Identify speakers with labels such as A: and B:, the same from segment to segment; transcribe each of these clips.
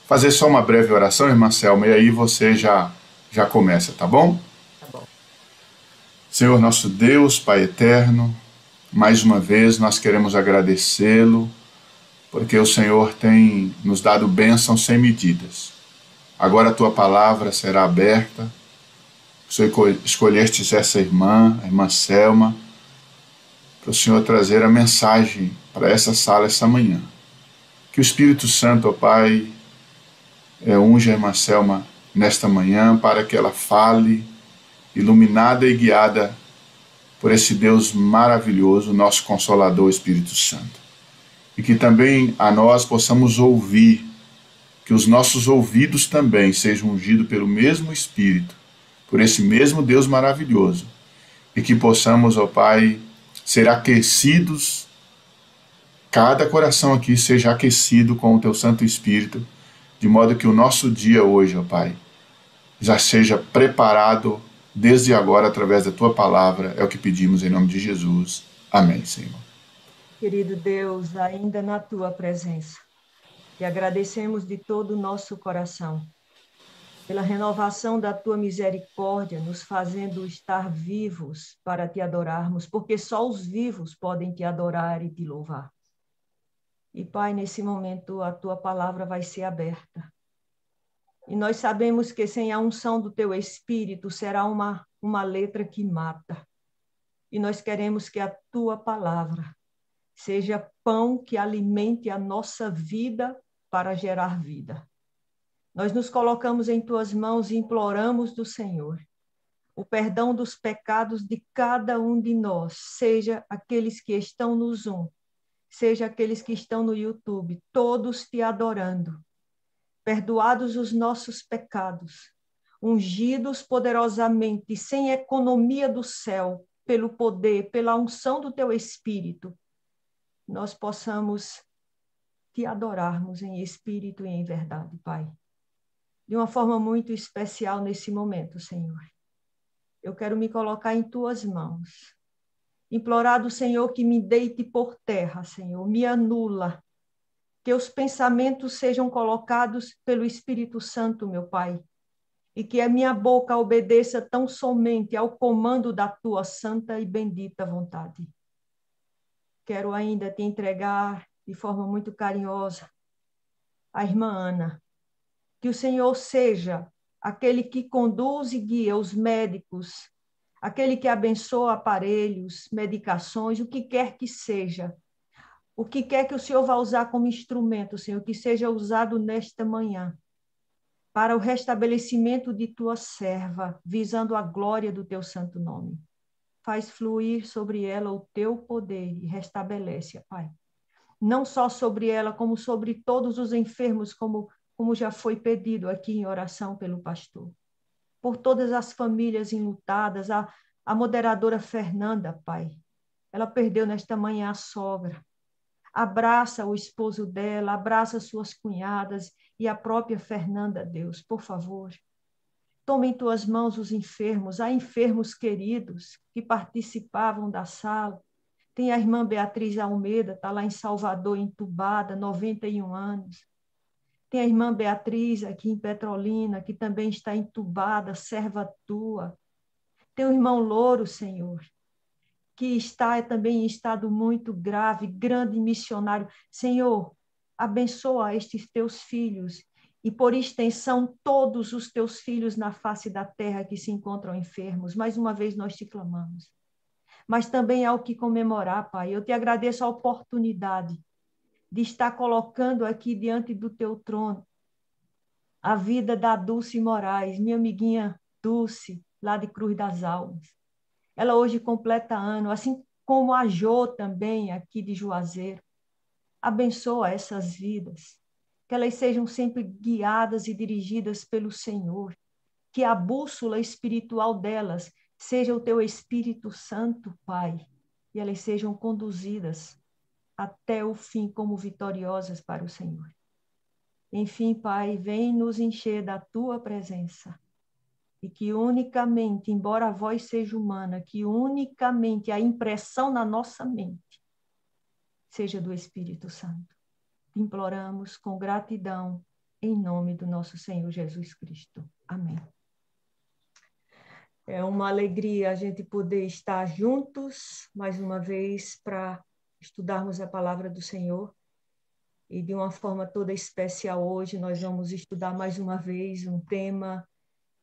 A: fazer só uma breve oração, irmã Selma, e aí você já começa, tá bom?
B: Tá bom.
A: Senhor nosso Deus, Pai eterno, mais uma vez nós queremos agradecê-lo, porque o Senhor tem nos dado bênçãos sem medidas. Agora a tua palavra será aberta. O Senhor escolhestes essa irmã, a irmã Selma, para o Senhor trazer a mensagem para essa sala essa manhã. Que o Espírito Santo, ó Pai, unja a irmã Selma nesta manhã para que ela fale, iluminada e guiada por esse Deus maravilhoso, nosso Consolador Espírito Santo. E que também a nós possamos ouvir, que os nossos ouvidos também sejam ungidos pelo mesmo Espírito, por esse mesmo Deus maravilhoso, e que possamos, ó Pai, ser aquecidos, cada coração aqui seja aquecido com o Teu Santo Espírito, de modo que o nosso dia hoje, ó Pai, já seja preparado desde agora através da Tua palavra, é o que pedimos em nome de Jesus. Amém, Senhor.
B: Querido Deus, ainda na tua presença, te agradecemos de todo o nosso coração, pela renovação da tua misericórdia, nos fazendo estar vivos para te adorarmos, porque só os vivos podem te adorar e te louvar. E, Pai, nesse momento a tua palavra vai ser aberta. E nós sabemos que sem a unção do teu Espírito será uma letra que mata. E nós queremos que a tua palavra seja pão que alimente a nossa vida para gerar vida. Nós nos colocamos em tuas mãos e imploramos do Senhor o perdão dos pecados de cada um de nós, seja aqueles que estão no Zoom, seja aqueles que estão no YouTube, todos te adorando. Perdoados os nossos pecados, ungidos poderosamente, sem economia do céu, pelo poder, pela unção do teu Espírito, nós possamos te adorarmos em espírito e em verdade, Pai. De uma forma muito especial nesse momento, Senhor. Eu quero me colocar em tuas mãos. Implorar do Senhor que me deite por terra, Senhor, me anula. Que os pensamentos sejam colocados pelo Espírito Santo, meu Pai. E que a minha boca obedeça tão somente ao comando da tua santa e bendita vontade. Quero ainda te entregar de forma muito carinhosa a irmã Ana. Que o Senhor seja aquele que conduz e guia os médicos, aquele que abençoa aparelhos, medicações, o que quer que seja. O que quer que o Senhor vá usar como instrumento, Senhor, que seja usado nesta manhã, para o restabelecimento de tua serva, visando a glória do teu santo nome. Faz fluir sobre ela o teu poder e restabelece-a, Pai. Não só sobre ela, como sobre todos os enfermos, como já foi pedido aqui em oração pelo pastor. Por todas as famílias enlutadas, a moderadora Fernanda, Pai. Ela perdeu nesta manhã a sogra. Abraça o esposo dela, abraça suas cunhadas e a própria Fernanda, Deus, por favor. Toma em tuas mãos os enfermos, há enfermos queridos que participavam da sala. Tem a irmã Beatriz Almeida, está lá em Salvador, entubada, 91 anos. Tem a irmã Beatriz aqui em Petrolina, que também está entubada, serva tua. Tem o irmão Louro, Senhor, que está também em estado muito grave, grande missionário. Senhor, abençoa estes teus filhos e, por extensão, todos os teus filhos na face da terra que se encontram enfermos. Mais uma vez nós te clamamos. Mas também há o que comemorar, Pai. Eu te agradeço a oportunidade de estar colocando aqui diante do teu trono a vida da Dulce Moraes, minha amiguinha Dulce, lá de Cruz das Almas. Ela hoje completa ano, assim como a Jô também, aqui de Juazeiro. Abençoa essas vidas, que elas sejam sempre guiadas e dirigidas pelo Senhor, que a bússola espiritual delas seja o teu Espírito Santo, Pai, e elas sejam conduzidas até o fim como vitoriosas para o Senhor. Enfim, Pai, vem nos encher da tua presença e que unicamente, embora a voz seja humana, que unicamente a impressão na nossa mente seja do Espírito Santo. Te imploramos com gratidão, em nome do nosso Senhor Jesus Cristo. Amém. É uma alegria a gente poder estar juntos, mais uma vez, para estudarmos a palavra do Senhor. E de uma forma toda especial hoje, nós vamos estudar mais uma vez um tema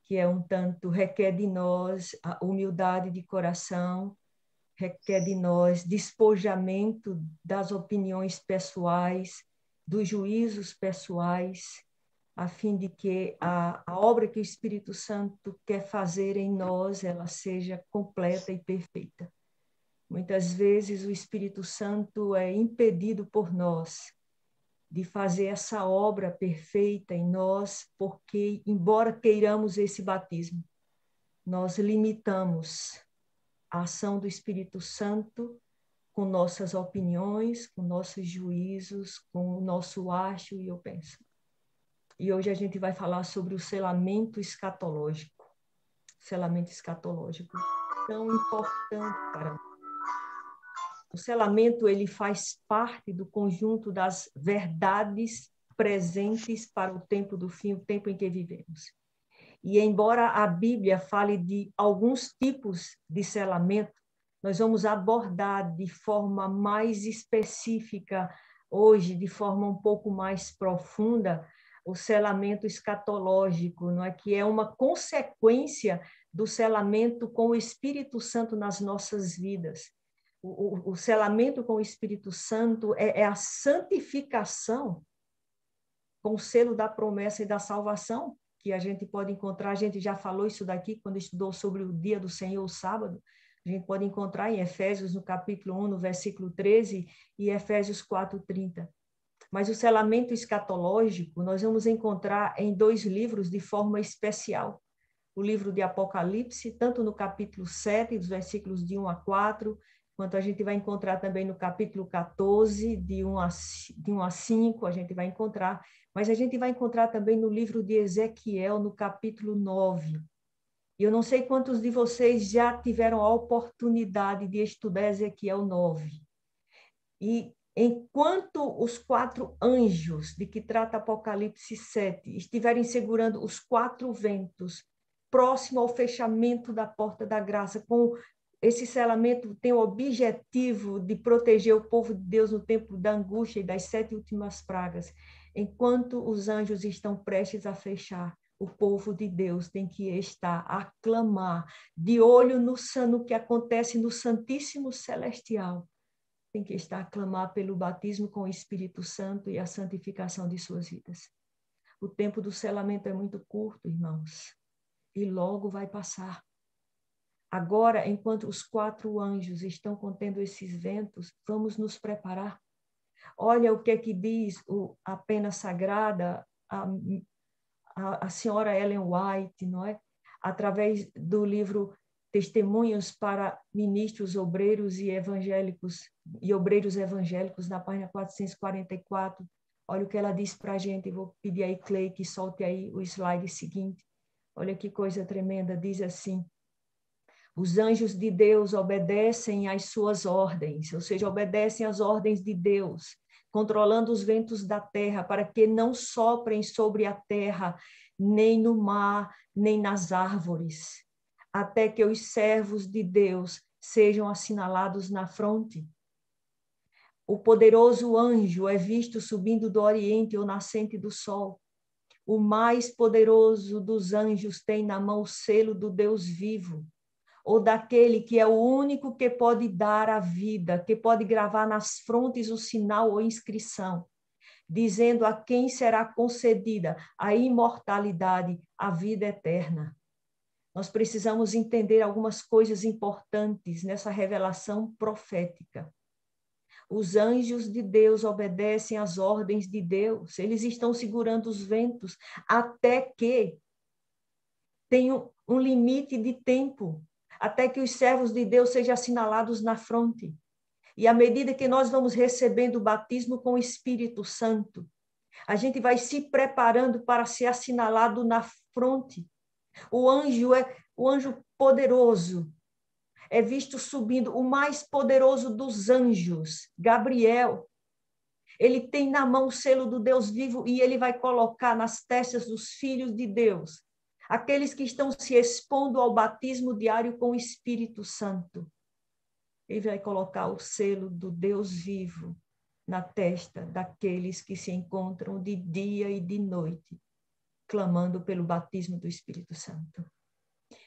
B: que é um tanto, requer de nós a humildade de coração, requer de nós despojamento das opiniões pessoais, dos juízos pessoais, a fim de que a obra que o Espírito Santo quer fazer em nós, ela seja completa e perfeita. Muitas vezes o Espírito Santo é impedido por nós de fazer essa obra perfeita em nós, porque, embora queiramos esse batismo, nós limitamos a ação do Espírito Santo com nossas opiniões, com nossos juízos, com o nosso acho e eu penso. E hoje a gente vai falar sobre o selamento escatológico. Selamento escatológico, tão importante para nós. O selamento, ele faz parte do conjunto das verdades presentes para o tempo do fim, o tempo em que vivemos. E embora a Bíblia fale de alguns tipos de selamento, nós vamos abordar de forma mais específica hoje, de forma um pouco mais profunda, o selamento escatológico, não é? Que é uma consequência do selamento com o Espírito Santo nas nossas vidas. O selamento com o Espírito Santo é a santificação com o selo da promessa e da salvação, que a gente pode encontrar, a gente já falou isso daqui quando estudou sobre o dia do Senhor, o sábado, a gente pode encontrar em Efésios, no capítulo 1, no versículo 13, e Efésios 4:30. Mas o selamento escatológico nós vamos encontrar em 2 livros de forma especial. O livro de Apocalipse, tanto no capítulo 7, dos versículos de 1 a 4, quanto a gente vai encontrar também no capítulo 14, de 1 a 5, a gente vai encontrar, mas a gente vai encontrar também no livro de Ezequiel, no capítulo 9. E eu não sei quantos de vocês já tiveram a oportunidade de estudar Ezequiel 9. E enquanto os 4 anjos de que trata Apocalipse 7 estiverem segurando os 4 ventos, próximo ao fechamento da porta da graça, com esse selamento tem o objetivo de proteger o povo de Deus no tempo da angústia e das 7 últimas pragas. Enquanto os anjos estão prestes a fechar, o povo de Deus tem que estar a clamar, de olho no que acontece no Santíssimo Celestial. Tem que estar a clamar pelo batismo com o Espírito Santo e a santificação de suas vidas. O tempo do selamento é muito curto, irmãos, e logo vai passar. Agora, enquanto os 4 anjos estão contendo esses ventos, vamos nos preparar. Olha o que é que diz a pena sagrada, a senhora Ellen White, não é? Através do livro Testemunhos para Ministros, Obreiros e Evangélicos, e Obreiros Evangélicos, na página 444. Olha o que ela diz para a gente. Vou pedir aí, Clay, que solte aí o slide seguinte. Olha que coisa tremenda, diz assim: os anjos de Deus obedecem às suas ordens, ou seja, obedecem às ordens de Deus, controlando os ventos da terra, para que não soprem sobre a terra, nem no mar, nem nas árvores, até que os servos de Deus sejam assinalados na fronte. O poderoso anjo é visto subindo do oriente ou nascente do sol. O mais poderoso dos anjos tem na mão o selo do Deus vivo, ou daquele que é o único que pode dar a vida, que pode gravar nas frontes o sinal ou inscrição, dizendo a quem será concedida a imortalidade, a vida eterna. Nós precisamos entender algumas coisas importantes nessa revelação profética. Os anjos de Deus obedecem às ordens de Deus, eles estão segurando os ventos até que tenham um limite de tempo, até que os servos de Deus sejam assinalados na fronte. E à medida que nós vamos recebendo o batismo com o Espírito Santo, a gente vai se preparando para ser assinalado na fronte. O anjo poderoso é visto subindo, o mais poderoso dos anjos, Gabriel. Ele tem na mão o selo do Deus vivo e ele vai colocar nas testas dos filhos de Deus, aqueles que estão se expondo ao batismo diário com o Espírito Santo. Ele vai colocar o selo do Deus vivo na testa daqueles que se encontram de dia e de noite, clamando pelo batismo do Espírito Santo.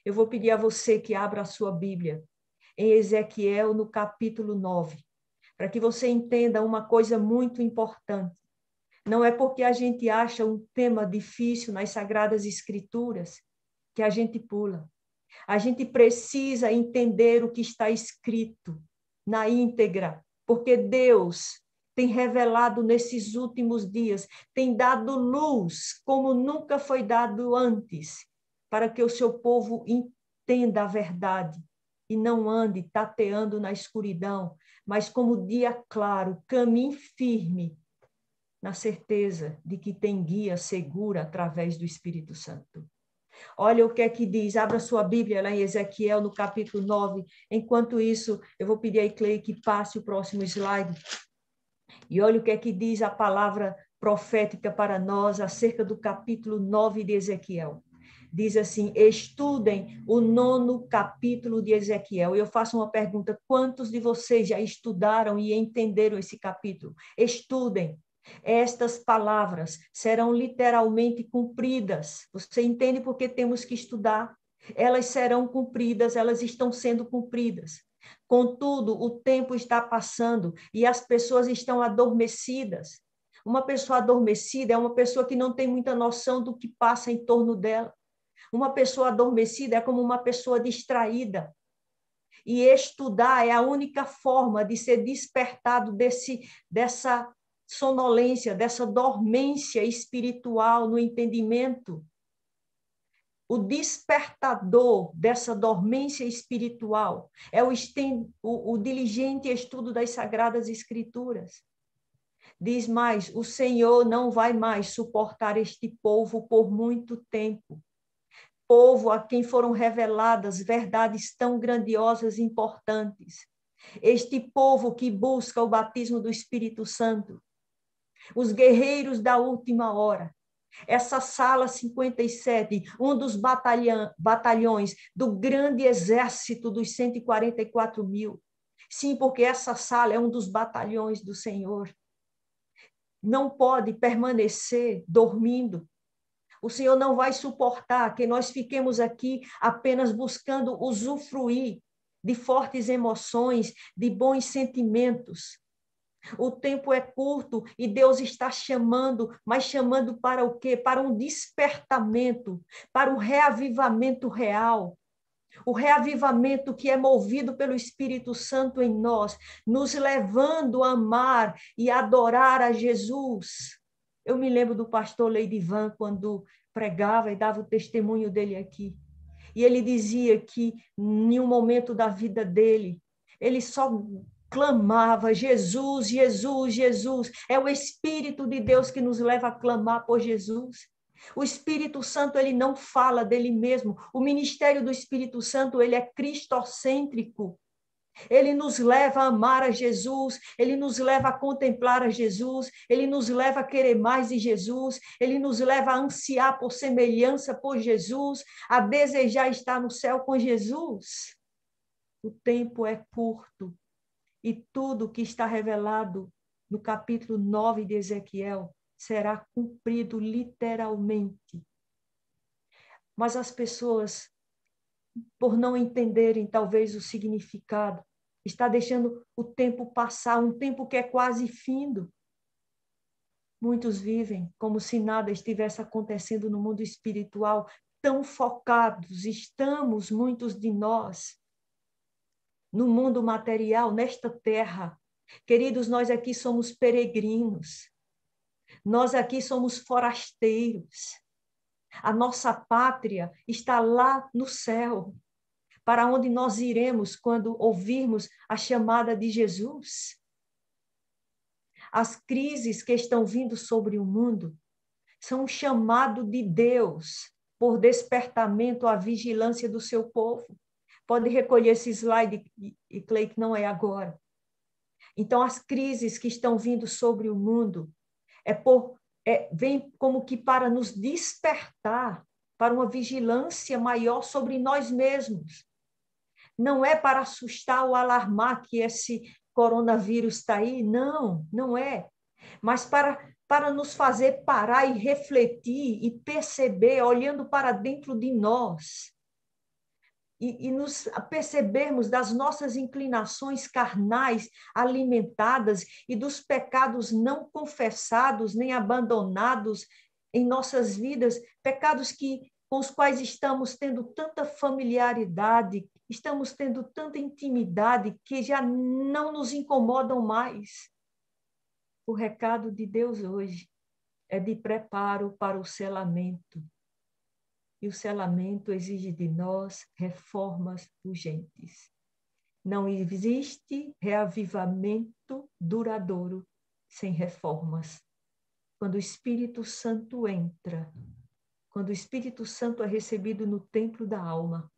B: Eu vou pedir a você que abra a sua Bíblia em Ezequiel, no capítulo 9, para que você entenda uma coisa muito importante. Não é porque a gente acha um tema difícil nas Sagradas Escrituras que a gente pula. A gente precisa entender o que está escrito na íntegra, porque Deus tem revelado nesses últimos dias, tem dado luz como nunca foi dado antes, para que o seu povo entenda a verdade e não ande tateando na escuridão, mas como dia claro, caminhe firme, na certeza de que tem guia segura através do Espírito Santo. Olha o que é que diz, abra sua Bíblia lá em Ezequiel, no capítulo 9. Enquanto isso, eu vou pedir a Clay que passe o próximo slide. E olha o que é que diz a palavra profética para nós acerca do capítulo 9 de Ezequiel. Diz assim: estudem o 9º capítulo de Ezequiel. Eu faço uma pergunta: quantos de vocês já estudaram e entenderam esse capítulo? Estudem. Estas palavras serão literalmente cumpridas. Você entende por que temos que estudar? Elas serão cumpridas, elas estão sendo cumpridas. Contudo, o tempo está passando e as pessoas estão adormecidas. Uma pessoa adormecida é uma pessoa que não tem muita noção do que passa em torno dela. Uma pessoa adormecida é como uma pessoa distraída. E estudar é a única forma de ser despertado dessa sonolência, dessa dormência espiritual no entendimento. O despertador dessa dormência espiritual é o diligente estudo das Sagradas Escrituras. Diz mais, o Senhor não vai mais suportar este povo por muito tempo. Povo a quem foram reveladas verdades tão grandiosas e importantes. Este povo que busca o batismo do Espírito Santo. Os guerreiros da última hora. Essa sala 57, um dos batalhões do grande exército dos 144 mil. Sim, porque essa sala é um dos batalhões do Senhor. Não pode permanecer dormindo. O Senhor não vai suportar que nós fiquemos aqui apenas buscando usufruir de fortes emoções, de bons sentimentos. O tempo é curto e Deus está chamando, mas chamando para o quê? Para um despertamento, para um reavivamento real. O reavivamento que é movido pelo Espírito Santo em nós, nos levando a amar e adorar a Jesus. Eu me lembro do pastor Leidivan, quando pregava e dava o testemunho dele aqui. E ele dizia que, em um momento da vida dele, ele só clamava: Jesus, Jesus, Jesus. É o Espírito de Deus que nos leva a clamar por Jesus. O Espírito Santo, ele não fala dele mesmo. O ministério do Espírito Santo, ele é cristocêntrico. Ele nos leva a amar a Jesus, ele nos leva a contemplar a Jesus, ele nos leva a querer mais de Jesus, ele nos leva a ansiar por semelhança por Jesus, a desejar estar no céu com Jesus. O tempo é curto e tudo que está revelado no capítulo 9 de Ezequiel será cumprido literalmente. Mas as pessoas, por não entenderem talvez o significado, está deixando o tempo passar, um tempo que é quase findo. Muitos vivem como se nada estivesse acontecendo no mundo espiritual, tão focados estamos, muitos de nós, no mundo material, nesta terra. Queridos, nós aqui somos peregrinos, nós aqui somos forasteiros. A nossa pátria está lá no céu, para onde nós iremos quando ouvirmos a chamada de Jesus. As crises que estão vindo sobre o mundo são um chamado de Deus por despertamento à vigilância do seu povo. Pode recolher esse slide, e Clay, que não é agora. Então, as crises que estão vindo sobre o mundo vem como que para nos despertar para uma vigilância maior sobre nós mesmos. Não é para assustar ou alarmar que esse coronavírus está aí, não, não é. Mas para nos fazer parar e refletir e perceber, olhando para dentro de nós, e nos percebermos das nossas inclinações carnais alimentadas e dos pecados não confessados nem abandonados em nossas vidas, pecados com os quais estamos tendo tanta familiaridade, estamos tendo tanta intimidade que já não nos incomodam mais. O recado de Deus hoje é de preparo para o selamento. E o selamento exige de nós reformas urgentes. Não existe reavivamento duradouro sem reformas. Quando o Espírito Santo entra, quando o Espírito Santo é recebido no templo da alma,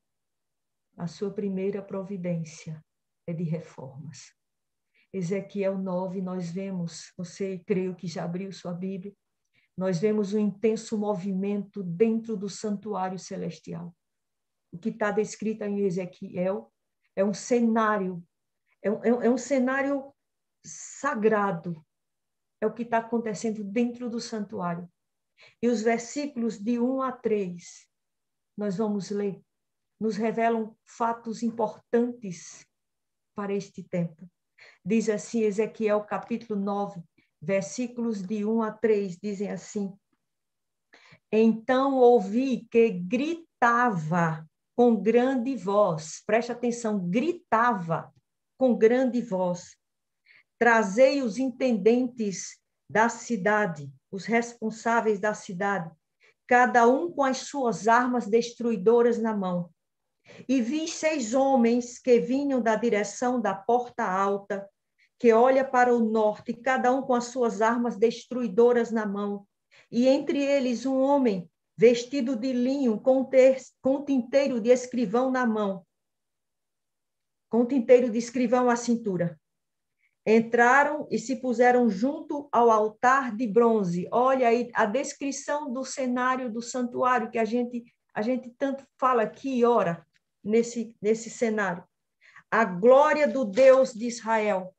B: a sua primeira providência é de reformas. Ezequiel 9, nós vemos, você creio que já abriu sua Bíblia, nós vemos um intenso movimento dentro do santuário celestial. O que está descrito em Ezequiel é um cenário, é um cenário sagrado. É o que está acontecendo dentro do santuário. E os versículos de 1 a 3, nós vamos ler, nos revelam fatos importantes para este tempo. Diz assim, Ezequiel capítulo 9, versículos de 1 a 3, dizem assim: Então ouvi que gritava com grande voz, preste atenção, gritava com grande voz: Trazei os intendentes da cidade, os responsáveis da cidade, cada um com as suas armas destruidoras na mão. E vi 6 homens que vinham da direção da porta alta, que olha para o norte, cada um com as suas armas destruidoras na mão. E entre eles um homem vestido de linho, com tinteiro de escrivão na mão, com tinteiro de escrivão à cintura. Entraram e se puseram junto ao altar de bronze. Olha aí a descrição do cenário do santuário que a gente tanto fala aqui e ora nesse cenário. A glória do Deus de Israel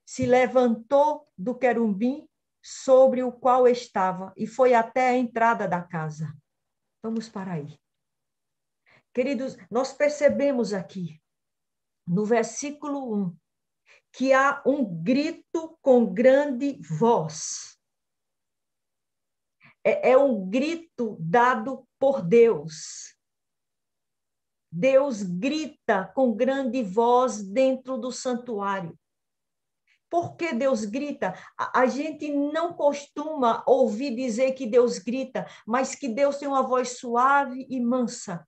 B: se levantou do querubim sobre o qual estava e foi até a entrada da casa. Vamos para aí. Queridos, nós percebemos aqui, no versículo 1, que há um grito com grande voz. É um grito dado por Deus. Deus grita com grande voz dentro do santuário. Por que Deus grita? A gente não costuma ouvir dizer que Deus grita, mas que Deus tem uma voz suave e mansa.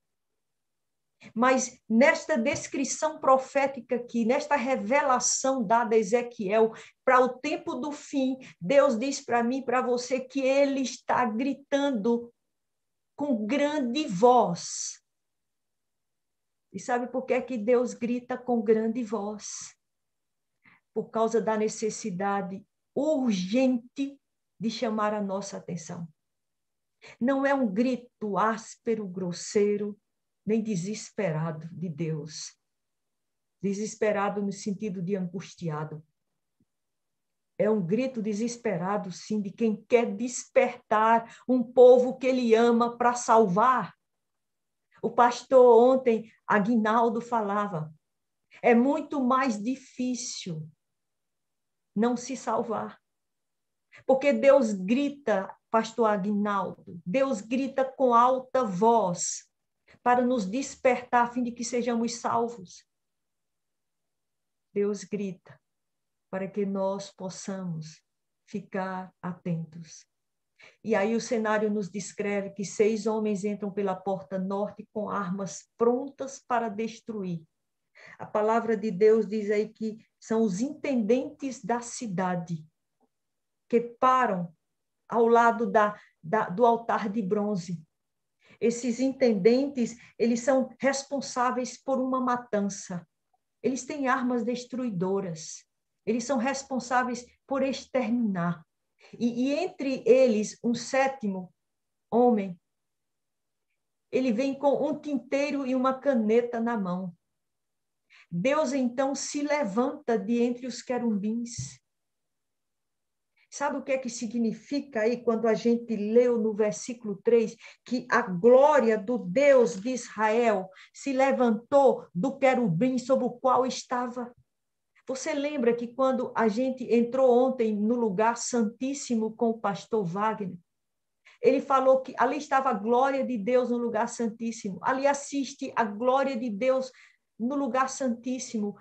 B: Mas nesta descrição profética aqui, nesta revelação dada a Ezequiel, para o tempo do fim, Deus diz para mim e para você que ele está gritando com grande voz. E sabe por que é que Deus grita com grande voz? Por causa da necessidade urgente de chamar a nossa atenção. Não é um grito áspero, grosseiro, nem desesperado de Deus. Desesperado no sentido de angustiado. É um grito desesperado, sim, de quem quer despertar um povo que ele ama para salvar. O pastor ontem, Aguinaldo, falava, é muito mais difícil não se salvar. Porque Deus grita, pastor Aguinaldo, Deus grita com alta voz para nos despertar a fim de que sejamos salvos. Deus grita para que nós possamos ficar atentos. E aí o cenário nos descreve que 6 homens entram pela porta norte com armas prontas para destruir. A palavra de Deus diz aí que são os intendentes da cidade, que param ao lado do altar de bronze. Esses intendentes, eles são responsáveis por uma matança. Eles têm armas destruidoras. Eles são responsáveis por exterminar. E entre eles, um sétimo homem, ele vem com um tinteiro e uma caneta na mão. Deus, então, se levanta de entre os querubins. Sabe o que é que significa aí quando a gente leu no versículo 3 que a glória do Deus de Israel se levantou do querubim sobre o qual estava? Você lembra que quando a gente entrou ontem no lugar santíssimo com o pastor Wagner, ele falou que ali estava a glória de Deus no lugar santíssimo. Ali assiste a glória de Deus no lugar santíssimo,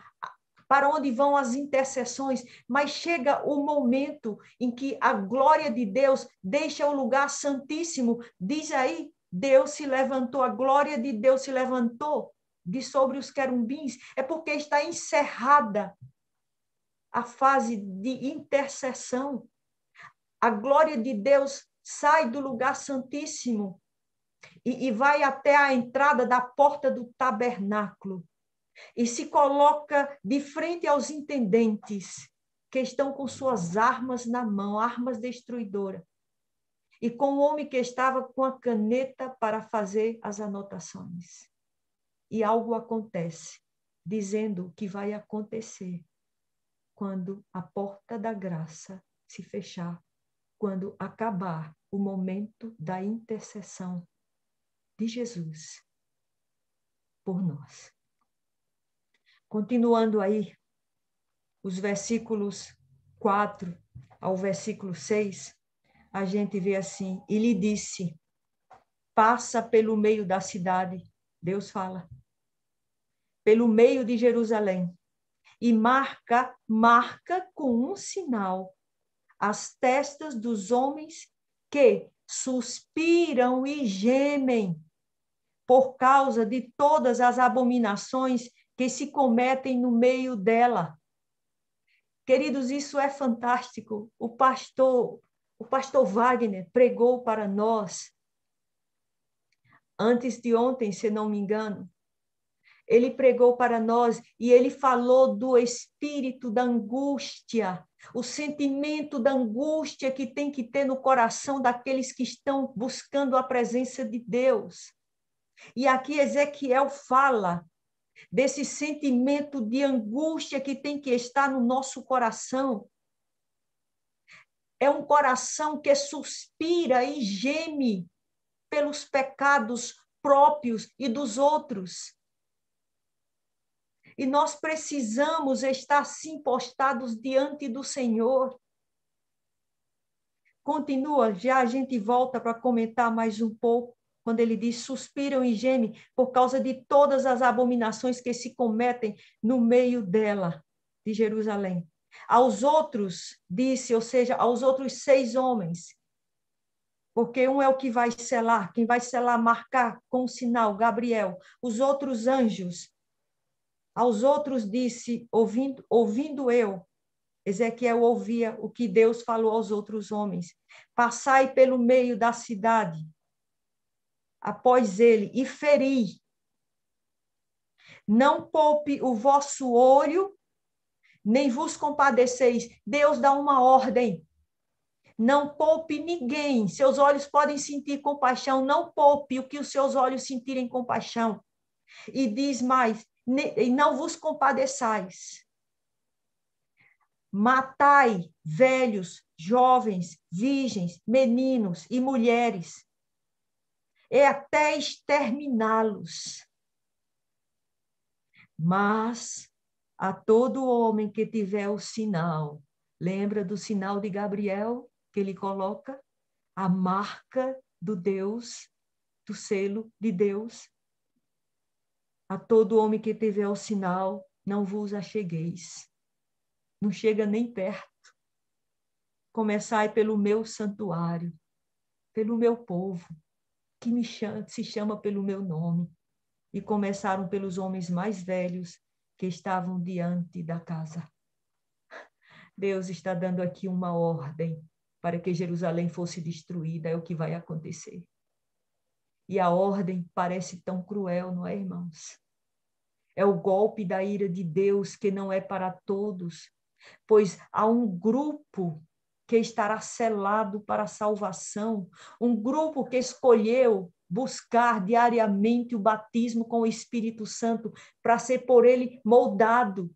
B: para onde vão as intercessões, mas chega o momento em que a glória de Deus deixa o lugar santíssimo. Diz aí, Deus se levantou, a glória de Deus se levantou de sobre os querubins. É porque está encerrada a fase de intercessão. A glória de Deus sai do lugar santíssimo e vai até a entrada da porta do tabernáculo e se coloca de frente aos intendentes que estão com suas armas na mão, armas destruidoras, e com o homem que estava com a caneta para fazer as anotações. E algo acontece, dizendo o que vai acontecer quando a porta da graça se fechar, quando acabar o momento da intercessão de Jesus por nós. Continuando aí, os versículos 4 ao versículo 6, a gente vê assim, e lhe disse, passa pelo meio da cidade, Deus fala, pelo meio de Jerusalém, e marca com um sinal as testas dos homens que suspiram e gemem por causa de todas as abominações que se cometem no meio dela. Queridos, isso é fantástico. O pastor Wagner pregou para nós antes de ontem, se não me engano. Ele pregou para nós e ele falou do espírito da angústia, o sentimento da angústia que tem que ter no coração daqueles que estão buscando a presença de Deus. E aqui Ezequiel fala desse sentimento de angústia que tem que estar no nosso coração. É um coração que suspira e geme pelos pecados próprios e dos outros. E nós precisamos estar assim postados diante do Senhor. Continua, já a gente volta para comentar mais um pouco, quando ele diz, suspiram e gemem por causa de todas as abominações que se cometem no meio dela, de Jerusalém. Aos outros, disse, ou seja, aos outros 6 homens, porque um é o que vai selar, quem vai selar, marcar com o sinal, Gabriel. Os outros anjos, aos outros disse, ouvindo eu, Ezequiel ouvia o que Deus falou aos outros homens. Passai pelo meio da cidade, após ele, e feri. Não poupe o vosso olho, nem vos compadeceis. Deus dá uma ordem. Não poupe ninguém. Seus olhos podem sentir compaixão. Não poupe o que os seus olhos sentirem compaixão. E diz mais, e não vos compadeçais. Matai velhos, jovens, virgens, meninos e mulheres, e até exterminá-los. Mas a todo homem que tiver o sinal, lembra do sinal de Gabriel, que ele coloca? A marca do Deus, do selo de Deus. A todo homem que tiver o sinal, não vos achegueis. Não chega nem perto. Começai pelo meu santuário, pelo meu povo, que se chama pelo meu nome. E começaram pelos homens mais velhos que estavam diante da casa. Deus está dando aqui uma ordem para que Jerusalém fosse destruída, é o que vai acontecer. E a ordem parece tão cruel, não é, irmãos? É o golpe da ira de Deus que não é para todos, pois há um grupo que estará selado para a salvação, um grupo que escolheu buscar diariamente o batismo com o Espírito Santo para ser por ele moldado.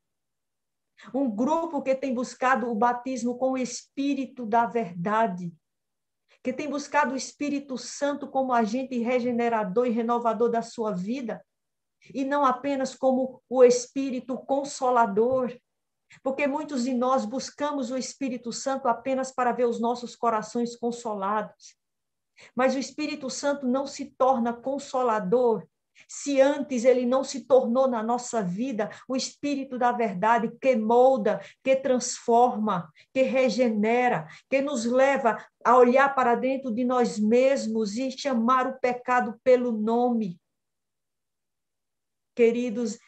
B: Um grupo que tem buscado o batismo com o Espírito da verdade, que tem buscado o Espírito Santo como agente regenerador e renovador da sua vida, e não apenas como o Espírito Consolador, porque muitos de nós buscamos o Espírito Santo apenas para ver os nossos corações consolados. Mas o Espírito Santo não se torna consolador se antes ele não se tornou na nossa vida o Espírito da verdade que molda, que transforma, que regenera, que nos leva a olhar para dentro de nós mesmos e chamar o pecado pelo nome. Queridos,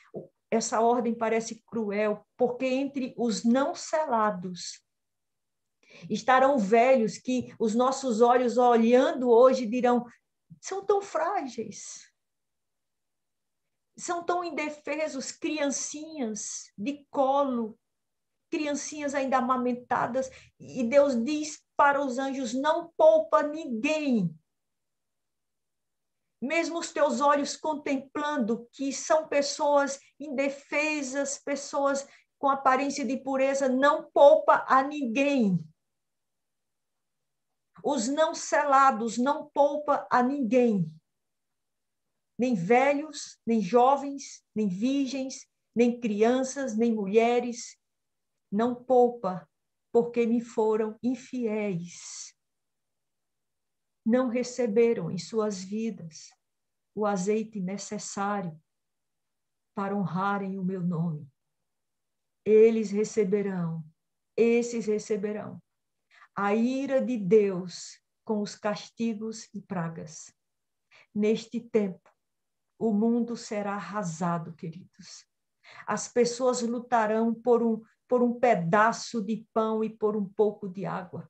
B: essa ordem parece cruel, porque entre os não selados estarão velhos que os nossos olhos, olhando hoje, dirão: são tão frágeis, são tão indefesos, criancinhas de colo, criancinhas ainda amamentadas, e Deus diz para os anjos: não poupa ninguém. Mesmo os teus olhos contemplando que são pessoas indefesas, pessoas com aparência de pureza, não poupa a ninguém. Os não selados não poupa a ninguém. Nem velhos, nem jovens, nem virgens, nem crianças, nem mulheres. Não poupa, porque me foram infiéis. Não receberam em suas vidas o azeite necessário para honrarem o meu nome. Eles receberão, esses receberão a ira de Deus com os castigos e pragas. Neste tempo, o mundo será arrasado, queridos. As pessoas lutarão por um pedaço de pão e por um pouco de água.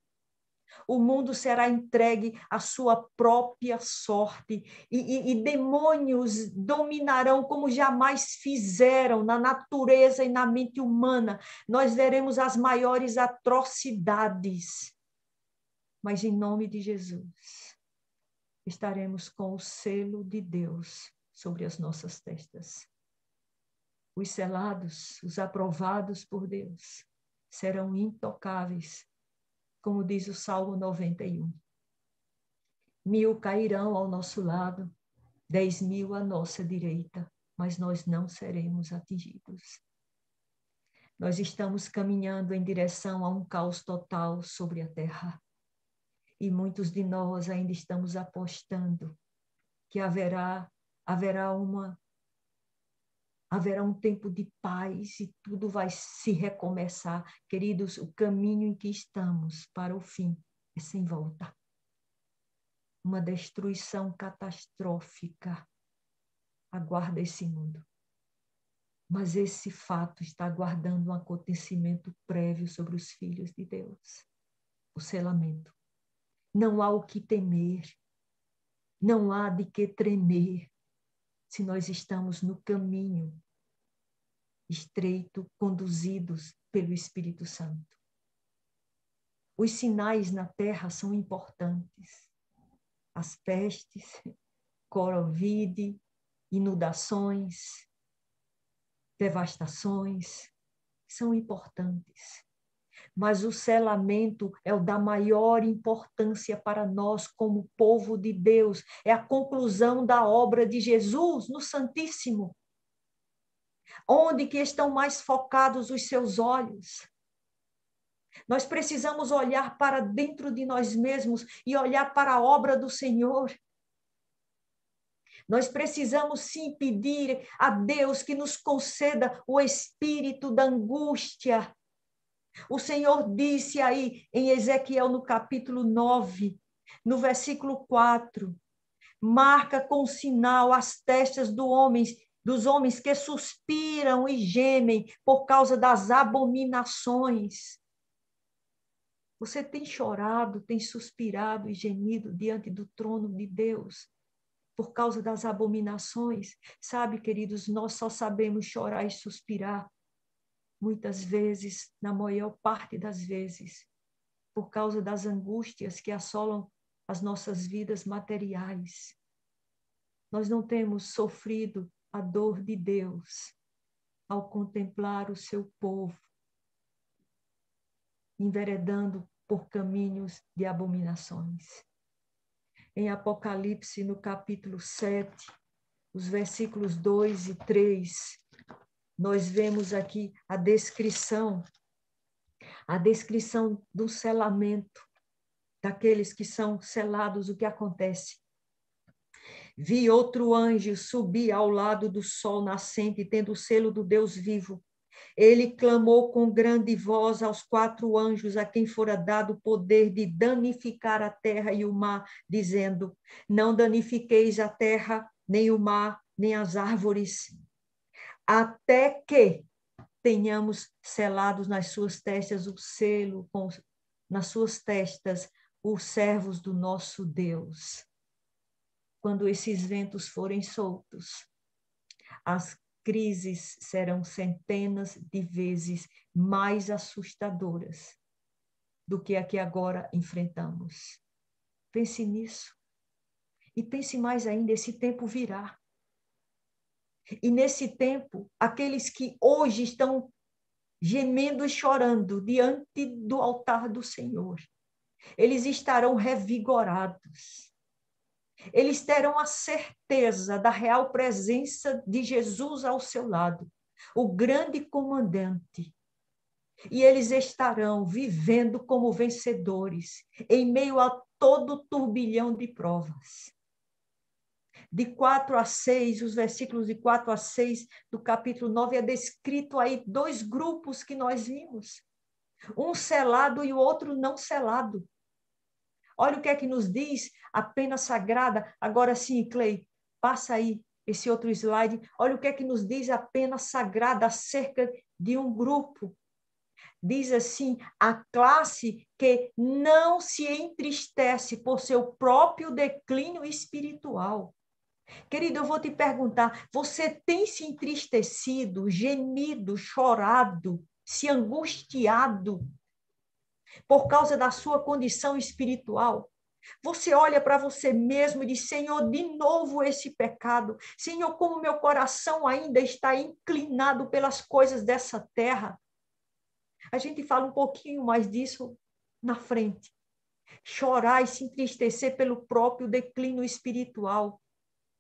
B: O mundo será entregue à sua própria sorte e demônios dominarão como jamais fizeram na natureza e na mente humana. Nós veremos as maiores atrocidades. Mas em nome de Jesus, estaremos com o selo de Deus sobre as nossas testas. Os selados, os aprovados por Deus, serão intocáveis, como diz o Salmo 91. 1.000 cairão ao nosso lado, 10.000 à nossa direita, mas nós não seremos atingidos. Nós estamos caminhando em direção a um caos total sobre a terra. E muitos de nós ainda estamos apostando que haverá um tempo de paz e tudo vai se recomeçar. Queridos, o caminho em que estamos para o fim é sem volta. Uma destruição catastrófica aguarda esse mundo. Mas esse fato está aguardando um acontecimento prévio sobre os filhos de Deus. O selamento. Não há o que temer. Não há de que tremer se nós estamos no caminho estreito, conduzidos pelo Espírito Santo. Os sinais na terra são importantes. As pestes, Covid, inundações, devastações, são importantes. Mas o selamento é o da maior importância para nós como povo de Deus. É a conclusão da obra de Jesus no Santíssimo. Onde que estão mais focados os seus olhos? Nós precisamos olhar para dentro de nós mesmos e olhar para a obra do Senhor. Nós precisamos sim pedir a Deus que nos conceda o espírito da angústia. O Senhor disse aí em Ezequiel, no capítulo 9, no versículo 4, marca com sinal as testas dos homens que suspiram e gemem por causa das abominações. Você tem chorado, tem suspirado e gemido diante do trono de Deus por causa das abominações? Sabe, queridos, nós só sabemos chorar e suspirar muitas vezes, na maior parte das vezes, por causa das angústias que assolam as nossas vidas materiais. Nós não temos sofrido a dor de Deus ao contemplar o seu povo enveredando por caminhos de abominações. Em Apocalipse, no capítulo 7, os versículos 2 e 3, nós vemos aqui a descrição do selamento daqueles que são selados. O que acontece? Vi outro anjo subir ao lado do sol nascente, tendo o selo do Deus vivo. Ele clamou com grande voz aos 4 anjos a quem fora dado o poder de danificar a terra e o mar, dizendo: não danifiqueis a terra, nem o mar, nem as árvores, até que tenhamos selados nas suas testas o selo, nas suas testas, os servos do nosso Deus. Quando esses ventos forem soltos, as crises serão centenas de vezes mais assustadoras do que a que agora enfrentamos. Pense nisso. E pense mais ainda, esse tempo virá. E nesse tempo, aqueles que hoje estão gemendo e chorando diante do altar do Senhor, eles estarão revigorados. Eles terão a certeza da real presença de Jesus ao seu lado, o grande comandante. E eles estarão vivendo como vencedores, em meio a todo o turbilhão de provas. De 4 a 6, os versículos de 4 a 6 do capítulo 9, é descrito aí 2 grupos que nós vimos. Um selado e o outro não selado. Olha o que é que nos diz a pena sagrada. Agora sim, Clay, passa aí esse outro slide. Olha o que é que nos diz a pena sagrada acerca de um grupo. Diz assim: a classe que não se entristece por seu próprio declínio espiritual. Querido, eu vou te perguntar, você tem se entristecido, gemido, chorado, se angustiado por causa da sua condição espiritual? Você olha para você mesmo e diz: Senhor, de novo esse pecado. Senhor, como meu coração ainda está inclinado pelas coisas dessa terra. A gente fala um pouquinho mais disso na frente. Chorar e se entristecer pelo próprio declínio espiritual.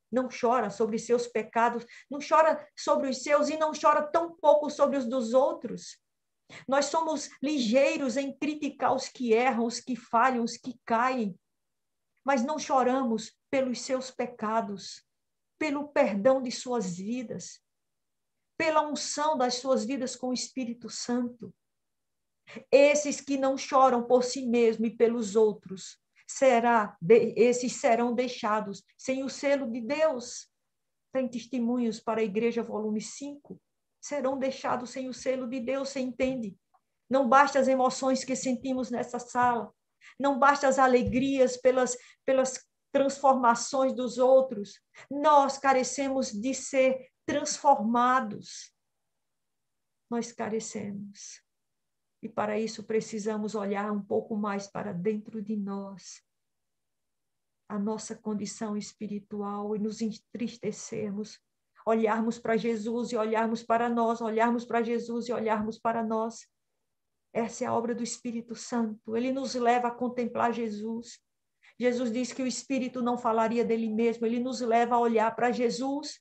B: Não chora sobre seus pecados, não chora sobre os seus e não chora tão pouco sobre os dos outros. Nós somos ligeiros em criticar os que erram, os que falham, os que caem, mas não choramos pelos seus pecados, pelo perdão de suas vidas, pela unção das suas vidas com o Espírito Santo. Esses que não choram por si mesmos e pelos outros, esses serão deixados sem o selo de Deus. Tem Testemunhos para a Igreja, volume 5. Serão deixados sem o selo de Deus, você entende? Não basta as emoções que sentimos nessa sala, não basta as alegrias pelas transformações dos outros. Nós carecemos de ser transformados. Nós carecemos. E para isso precisamos olhar um pouco mais para dentro de nós, a nossa condição espiritual, e nos entristecermos, olharmos para Jesus e olharmos para nós, olharmos para Jesus e olharmos para nós. Essa é a obra do Espírito Santo. Ele nos leva a contemplar Jesus. Jesus disse que o Espírito não falaria dele mesmo, ele nos leva a olhar para Jesus,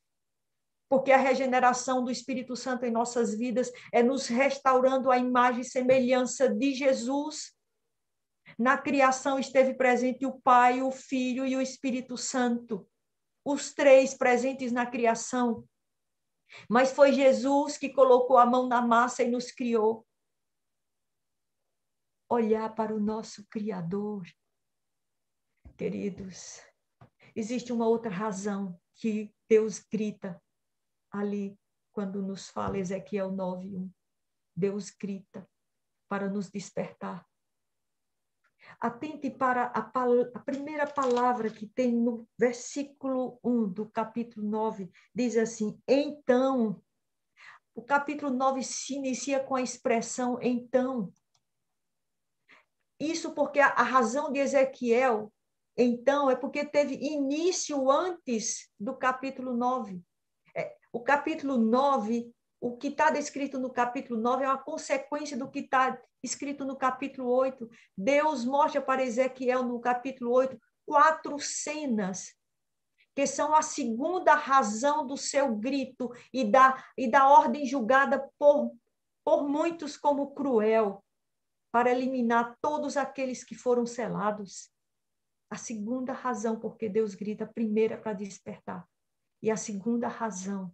B: porque a regeneração do Espírito Santo em nossas vidas é nos restaurando a imagem e semelhança de Jesus. Na criação esteve presente o Pai, o Filho e o Espírito Santo, os 3 presentes na criação. Mas foi Jesus que colocou a mão na massa e nos criou. Olhar para o nosso Criador. Queridos, existe uma outra razão que Deus grita ali, quando nos fala Ezequiel 9:1. Deus grita para nos despertar. Atente para a primeira palavra que tem no versículo 1 do capítulo 9. Diz assim: então O capítulo 9 se inicia com a expressão então. Isso porque a razão de Ezequiel, então, é porque teve início antes do capítulo 9. O capítulo 9, o que está descrito no capítulo 9 é uma consequência do que está escrito no capítulo 8. Deus mostra para Ezequiel no capítulo 8 4 cenas que são a segunda razão do seu grito e da ordem julgada por muitos como cruel, para eliminar todos aqueles que foram selados. A segunda razão porque Deus grita, a primeira é para despertar. E a segunda razão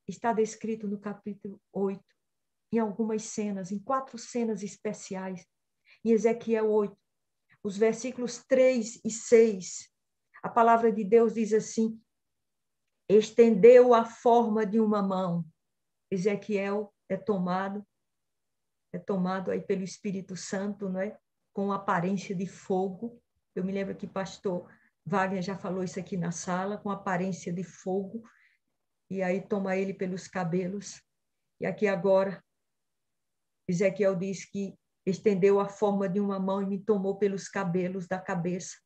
B: está descrito no capítulo 8, em algumas cenas, em 4 cenas especiais. Em Ezequiel 8, os versículos 3 e 6, a palavra de Deus diz assim: estendeu a forma de uma mão. Ezequiel é tomado aí pelo Espírito Santo, não é? Com aparência de fogo. Eu me lembro que pastor Wagner já falou isso aqui na sala, com aparência de fogo, e aí toma ele pelos cabelos. E aqui agora, Ezequiel diz que estendeu a forma de uma mão e me tomou pelos cabelos da cabeça.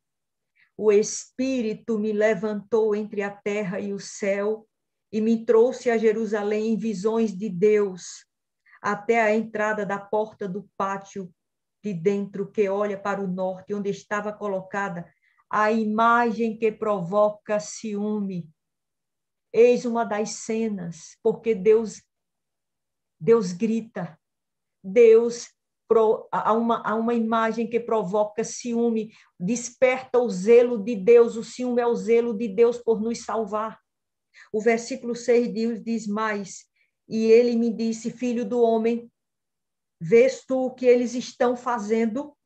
B: O Espírito me levantou entre a terra e o céu e me trouxe a Jerusalém em visões de Deus, até a entrada da porta do pátio de dentro, que olha para o norte, onde estava colocada a imagem que provoca ciúme. Eis uma das cenas, porque Deus grita, há uma imagem que provoca ciúme, desperta o zelo de Deus, o ciúme é o zelo de Deus por nos salvar. O versículo 6 diz mais: e ele me disse, filho do homem, vês tu o que eles estão fazendo?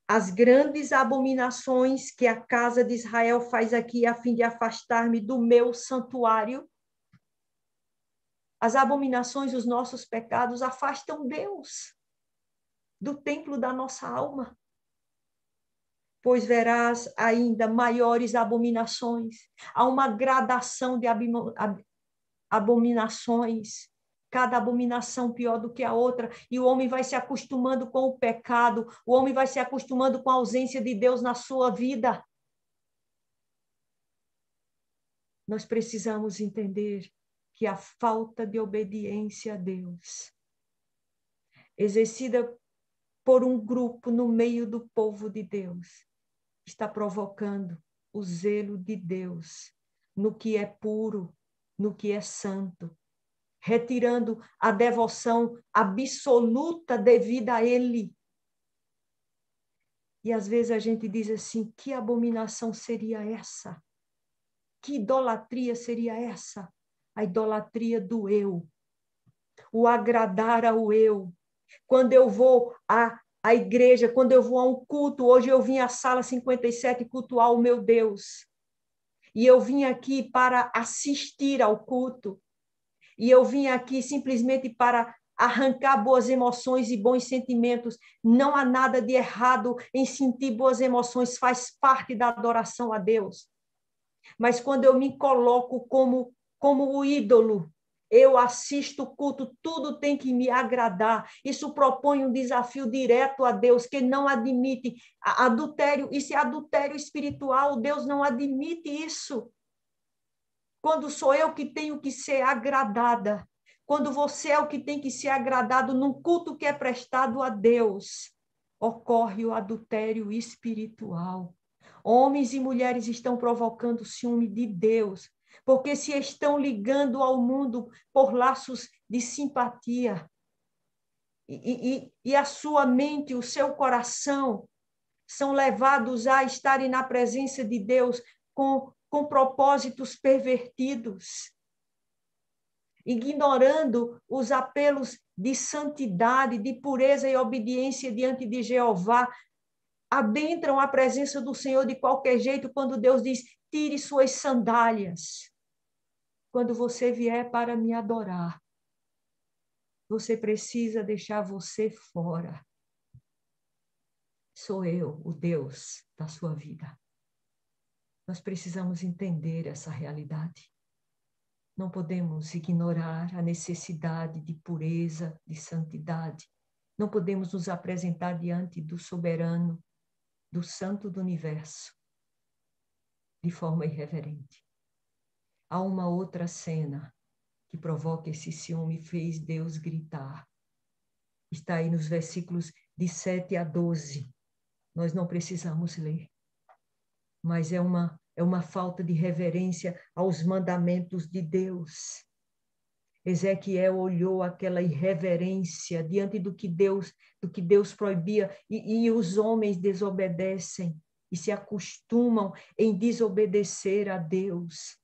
B: As grandes abominações que a casa de Israel faz aqui a fim de afastar-me do meu santuário. As abominações, os nossos pecados afastam Deus do templo da nossa alma. Pois verás ainda maiores abominações. Há uma gradação de abominações. Cada abominação pior do que a outra, e o homem vai se acostumando com o pecado, o homem vai se acostumando com a ausência de Deus na sua vida. Nós precisamos entender que a falta de obediência a Deus, exercida por um grupo no meio do povo de Deus, está provocando o zelo de Deus no que é puro, no que é santo, retirando a devoção absoluta devida a Ele. E às vezes a gente diz assim, que abominação seria essa? Que idolatria seria essa? A idolatria do eu, o agradar ao eu. Quando eu vou à igreja, quando eu vou a um culto, hoje eu vim à sala 57 cultuar o meu Deus, e eu vim aqui para assistir ao culto, e eu vim aqui simplesmente para arrancar boas emoções e bons sentimentos. Não há nada de errado em sentir boas emoções, faz parte da adoração a Deus. Mas quando eu me coloco como o ídolo, eu assisto o culto, tudo tem que me agradar. Isso propõe um desafio direto a Deus, que não admite adultério. Isso é adultério espiritual, Deus não admite isso. Quando sou eu que tenho que ser agradada, quando você é o que tem que ser agradado num culto que é prestado a Deus, ocorre o adultério espiritual. Homens e mulheres estão provocando o ciúme de Deus, porque se estão ligando ao mundo por laços de simpatia. E a sua mente, o seu coração são levados a estarem na presença de Deus com propósitos pervertidos, ignorando os apelos de santidade, de pureza e obediência diante de Jeová, adentram a presença do Senhor de qualquer jeito, quando Deus diz, tire suas sandálias. Quando você vier para me adorar, você precisa deixar você fora. Sou eu, o Deus da sua vida. Nós precisamos entender essa realidade. Não podemos ignorar a necessidade de pureza, de santidade. Não podemos nos apresentar diante do soberano, do santo do universo, de forma irreverente. Há uma outra cena que provoca esse ciúme e fez Deus gritar. Está aí nos versículos de 7 a 12. Nós não precisamos ler. Mas é uma falta de reverência aos mandamentos de Deus. Ezequiel olhou aquela irreverência diante do que Deus proibia, e os homens desobedecem e se acostumam em desobedecer a Deus.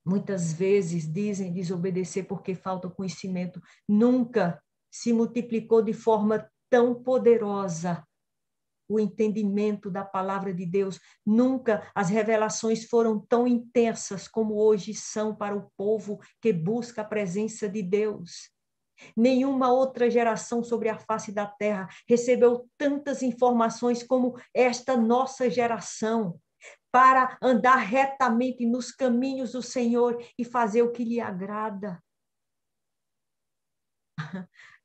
B: Muitas vezes dizem desobedecer porque falta conhecimento. Nunca se multiplicou de forma tão poderosa o entendimento da palavra de Deus. Nunca as revelações foram tão intensas como hoje são para o povo que busca a presença de Deus. Nenhuma outra geração sobre a face da terra recebeu tantas informações como esta nossa geração, para andar retamente nos caminhos do Senhor e fazer o que lhe agrada.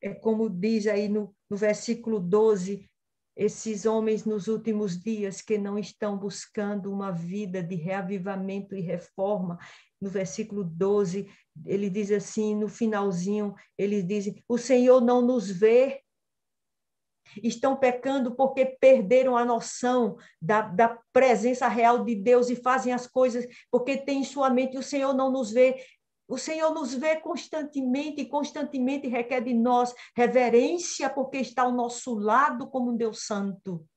B: É como diz aí no versículo 12, esses homens nos últimos dias que não estão buscando uma vida de reavivamento e reforma. No versículo 12, ele diz assim, no finalzinho, eles dizem, o Senhor não nos vê. Estão pecando porque perderam a noção da presença real de Deus e fazem as coisas porque tem em sua mente, o Senhor não nos vê. O Senhor nos vê constantemente e constantemente requer de nós reverência porque está ao nosso lado como um Deus santo.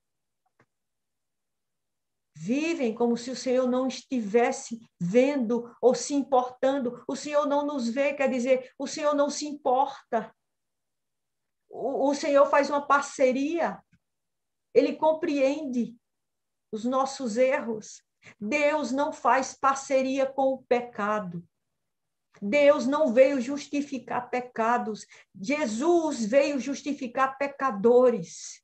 B: Vivem como se o Senhor não estivesse vendo ou se importando. O Senhor não nos vê, quer dizer, o Senhor não se importa. O Senhor faz uma parceria. Ele compreende os nossos erros. Deus não faz parceria com o pecado. Deus não veio justificar pecados. Jesus veio justificar pecadores.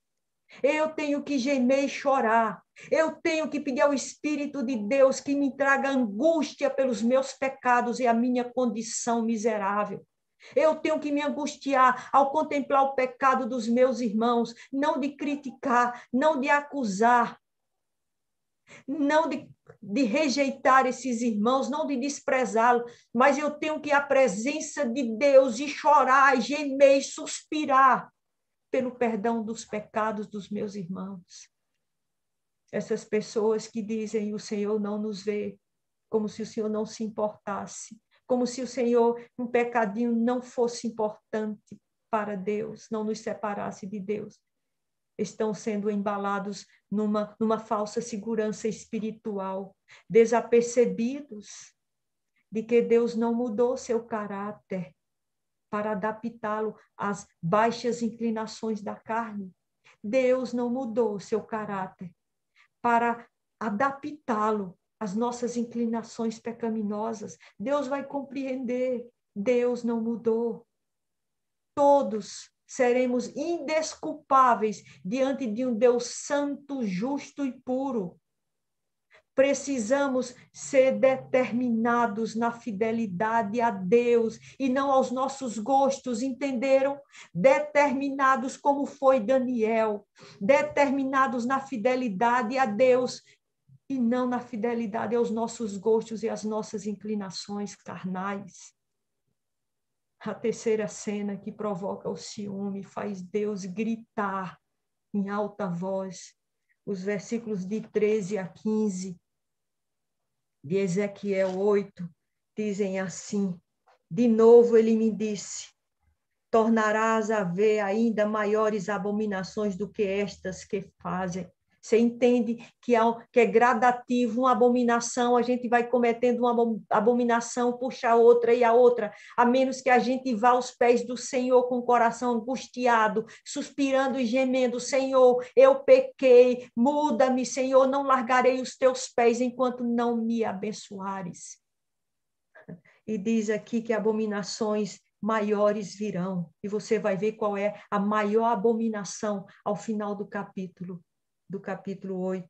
B: Eu tenho que gemer e chorar. Eu tenho que pedir ao Espírito de Deus que me traga angústia pelos meus pecados e a minha condição miserável. Eu tenho que me angustiar ao contemplar o pecado dos meus irmãos, não de criticar, não de acusar, não de rejeitar esses irmãos, não de desprezá-los, mas eu tenho que ir à presença de Deus e chorar, e gemer e suspirar pelo perdão dos pecados dos meus irmãos. Essas pessoas que dizem o Senhor não nos vê, como se o Senhor não se importasse, como se o Senhor, um pecadinho, não fosse importante para Deus, não nos separasse de Deus. Estão sendo embalados numa falsa segurança espiritual, desapercebidos de que Deus não mudou seu caráter para adaptá-lo às baixas inclinações da carne. Deus não mudou seu caráter para adaptá-lo às nossas inclinações pecaminosas. Deus vai compreender. Deus não mudou. Todos seremos indesculpáveis diante de um Deus santo, justo e puro. Precisamos ser determinados na fidelidade a Deus e não aos nossos gostos, entenderam? Determinados como foi Daniel, determinados na fidelidade a Deus e não na fidelidade aos nossos gostos e às nossas inclinações carnais. A terceira cena que provoca o ciúme faz Deus gritar em alta voz. Os versículos de 13 a 15 de Ezequiel 8 dizem assim: de novo ele me disse, tornarás a ver ainda maiores abominações do que estas que fazem. Você entende que é gradativo, uma abominação, a gente vai cometendo uma abominação, puxa a outra e a outra, a menos que a gente vá aos pés do Senhor com o coração angustiado, suspirando e gemendo, Senhor, eu pequei, muda-me, Senhor, não largarei os teus pés enquanto não me abençoares. E diz aqui que abominações maiores virão, e você vai ver qual é a maior abominação ao final do capítulo 8.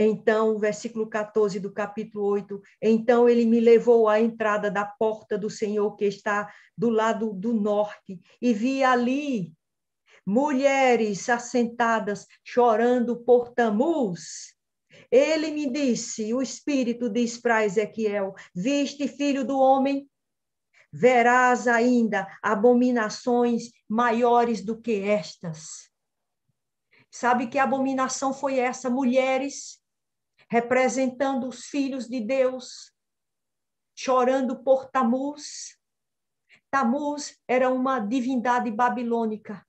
B: Então, o versículo 14 do capítulo 8, então ele me levou à entrada da porta do Senhor, que está do lado do norte, e vi ali mulheres assentadas, chorando por Tamuz. Ele me disse, o Espírito diz para Ezequiel, viste, filho do homem, verás ainda abominações maiores do que estas. Sabe que abominação foi essa? Mulheres representando os filhos de Deus, chorando por Tamuz. Tamuz era uma divindade babilônica.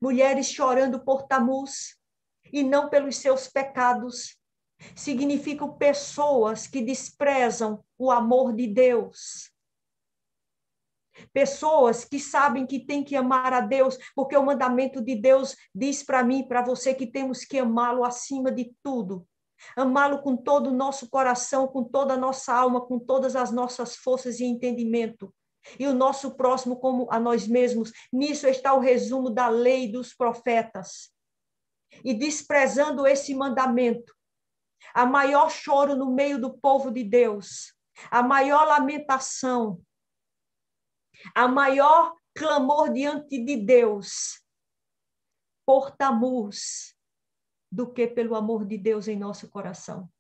B: Mulheres chorando por Tamuz, e não pelos seus pecados. Significam pessoas que desprezam o amor de Deus. Pessoas que sabem que tem que amar a Deus, porque o mandamento de Deus diz para mim, para você, que temos que amá-lo acima de tudo. Amá-lo com todo o nosso coração, com toda a nossa alma, com todas as nossas forças e entendimento. E o nosso próximo como a nós mesmos. Nisso está o resumo da lei dos profetas. E desprezando esse mandamento, a maior choro no meio do povo de Deus, a maior lamentação, a maior clamor diante de Deus por Tamuz, do que pelo amor de Deus em nosso coração.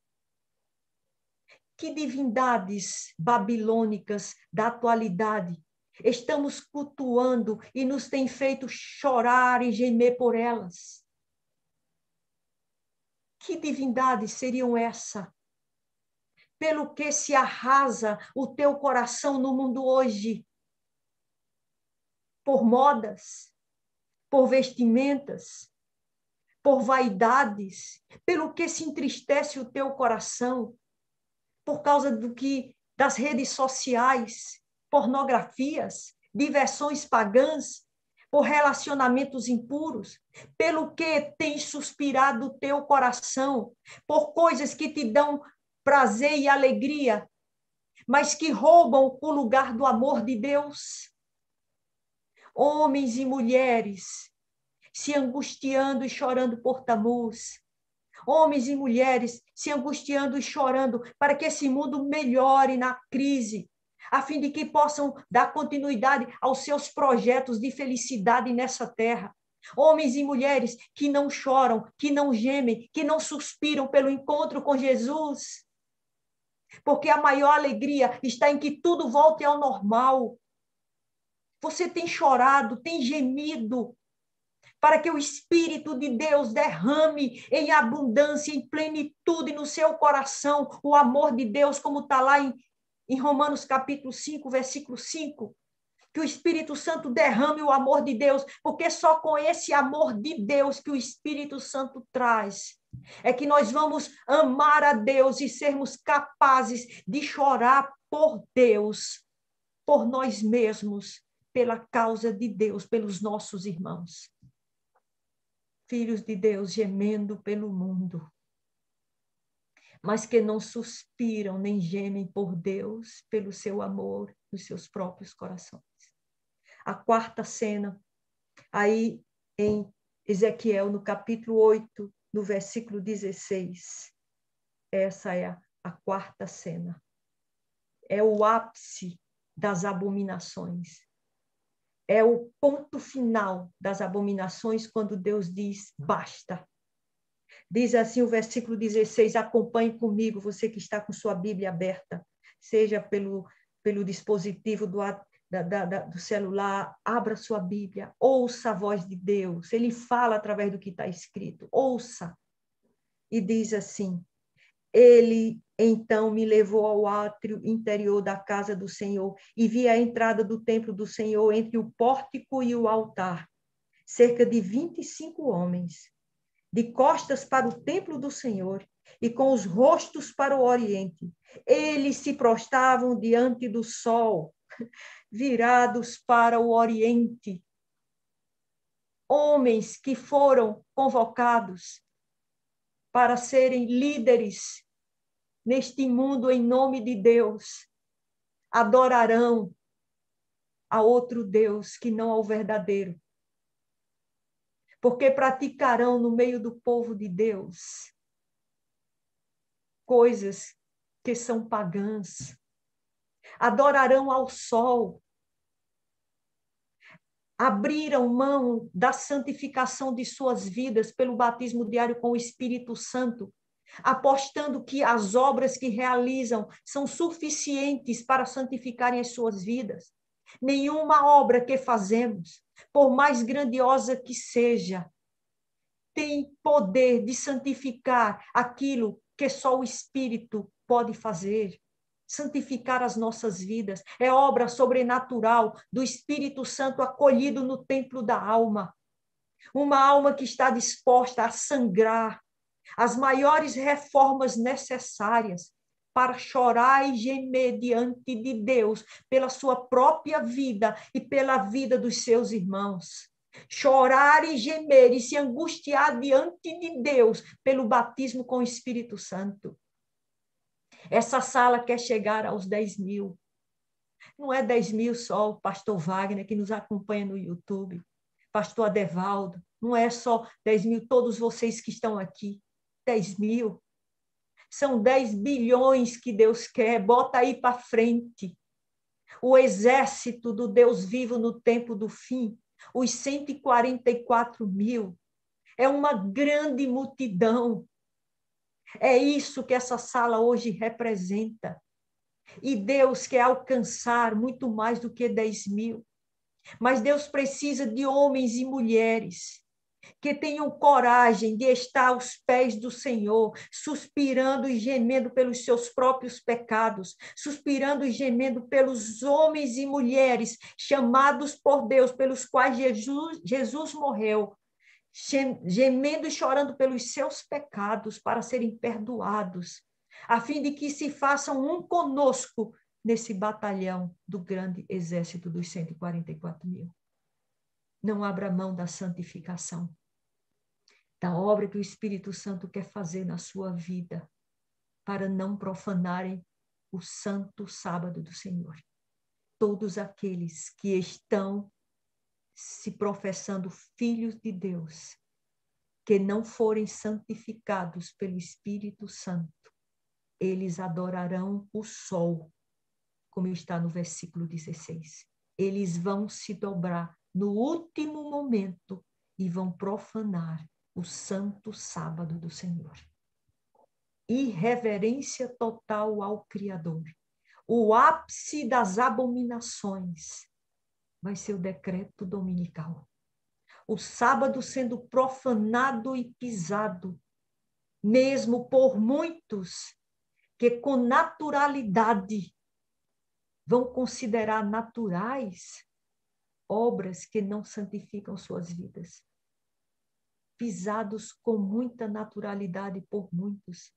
B: Que divindades babilônicas da atualidade estamos cultuando e nos tem feito chorar e gemer por elas? Que divindades seriam essa? Pelo que se arrasa o teu coração no mundo hoje? Por modas, por vestimentas, por vaidades, pelo que se entristece o teu coração, por causa das redes sociais, pornografias, diversões pagãs, por relacionamentos impuros, pelo que tem suspirado o teu coração, por coisas que te dão prazer e alegria, mas que roubam o lugar do amor de Deus. Homens e mulheres se angustiando e chorando por Tamuz. Homens e mulheres se angustiando e chorando para que esse mundo melhore na crise, a fim de que possam dar continuidade aos seus projetos de felicidade nessa terra. Homens e mulheres que não choram, que não gemem, que não suspiram pelo encontro com Jesus. Porque a maior alegria está em que tudo volte ao normal. Você tem chorado, tem gemido, para que o Espírito de Deus derrame em abundância, em plenitude no seu coração, o amor de Deus, como está lá em Romanos capítulo 5, versículo 5. Que o Espírito Santo derrame o amor de Deus, porque só com esse amor de Deus que o Espírito Santo traz, é que nós vamos amar a Deus e sermos capazes de chorar por Deus, por nós mesmos, pela causa de Deus, pelos nossos irmãos. Filhos de Deus gemendo pelo mundo, mas que não suspiram nem gemem por Deus, pelo seu amor nos seus próprios corações. A quarta cena, aí em Ezequiel, no capítulo 8, no versículo 16, essa é a quarta cena. É o ápice das abominações. É o ponto final das abominações, quando Deus diz, basta. Diz assim o versículo 16, acompanhe comigo, você que está com sua Bíblia aberta, seja pelo dispositivo do celular, abra sua Bíblia, ouça a voz de Deus, ele fala através do que está escrito, ouça. E diz assim, ele então me levou ao átrio interior da casa do Senhor e vi a entrada do templo do Senhor entre o pórtico e o altar, cerca de 25 homens, de costas para o templo do Senhor e com os rostos para o oriente. Eles se prostravam diante do sol, virados para o oriente. Homens que foram convocados para serem líderes neste mundo em nome de Deus, adorarão a outro Deus que não ao verdadeiro. Porque praticarão no meio do povo de Deus coisas que são pagãs. Adorarão ao sol. Abriram mão da santificação de suas vidas pelo batismo diário com o Espírito Santo, apostando que as obras que realizam são suficientes para santificarem as suas vidas. Nenhuma obra que fazemos, por mais grandiosa que seja, tem poder de santificar aquilo que só o Espírito pode fazer. Santificar as nossas vidas é obra sobrenatural do Espírito Santo acolhido no templo da alma. Uma alma que está disposta a sangrar as maiores reformas necessárias para chorar e gemer diante de Deus pela sua própria vida e pela vida dos seus irmãos. Chorar e gemer e se angustiar diante de Deus pelo batismo com o Espírito Santo. Essa sala quer chegar aos 10 mil. Não é 10 mil só o pastor Wagner, que nos acompanha no YouTube, pastor Adevaldo, não é só 10 mil todos vocês que estão aqui. 10 mil. São 10 bilhões que Deus quer. Bota aí para frente. O exército do Deus vivo no tempo do fim, os 144 mil. É uma grande multidão. É isso que essa sala hoje representa. E Deus quer alcançar muito mais do que 10 mil. Mas Deus precisa de homens e mulheres que tenham coragem de estar aos pés do Senhor, suspirando e gemendo pelos seus próprios pecados, suspirando e gemendo pelos homens e mulheres chamados por Deus, pelos quais Jesus morreu, gemendo e chorando pelos seus pecados para serem perdoados, a fim de que se façam um conosco nesse batalhão do grande exército dos 144 mil. Não abra mão da santificação, da obra que o Espírito Santo quer fazer na sua vida, para não profanarem o santo sábado do Senhor. Todos aqueles que estão se professando filhos de Deus, que não forem santificados pelo Espírito Santo, eles adorarão o sol, como está no versículo 16. Eles vão se dobrar no último momento e vão profanar o santo sábado do Senhor. Irreverência total ao Criador. O ápice das abominações vai ser o decreto dominical. O sábado sendo profanado e pisado, mesmo por muitos que com naturalidade vão considerar naturais obras que não santificam suas vidas. Pisados com muita naturalidade por muitos.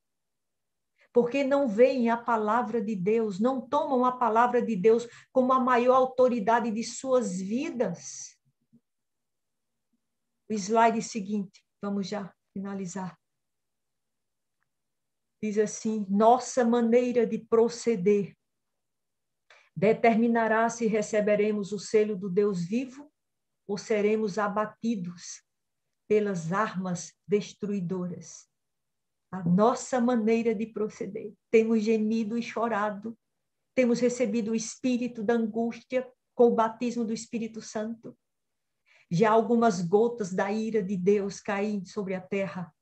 B: Porque não veem a palavra de Deus, não tomam a palavra de Deus como a maior autoridade de suas vidas. O slide seguinte, vamos já finalizar. Diz assim: nossa maneira de proceder determinará se receberemos o selo do Deus vivo ou seremos abatidos pelas armas destruidoras. A nossa maneira de proceder. Temos gemido e chorado, temos recebido o espírito da angústia com o batismo do Espírito Santo. Já algumas gotas da ira de Deus caem sobre a terra.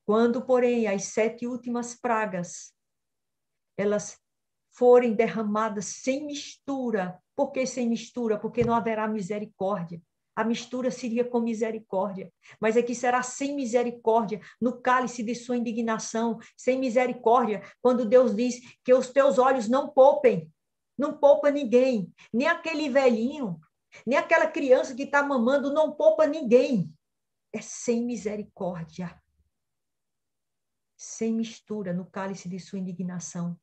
B: Quando, porém, as 7 últimas pragas, elas forem derramadas sem mistura. Por que sem mistura? Porque não haverá misericórdia. A mistura seria com misericórdia, mas aqui será sem misericórdia, no cálice de sua indignação, sem misericórdia, quando Deus diz que os teus olhos não poupem, não poupa ninguém, nem aquele velhinho, nem aquela criança que está mamando, não poupa ninguém. É sem misericórdia, sem mistura no cálice de sua indignação.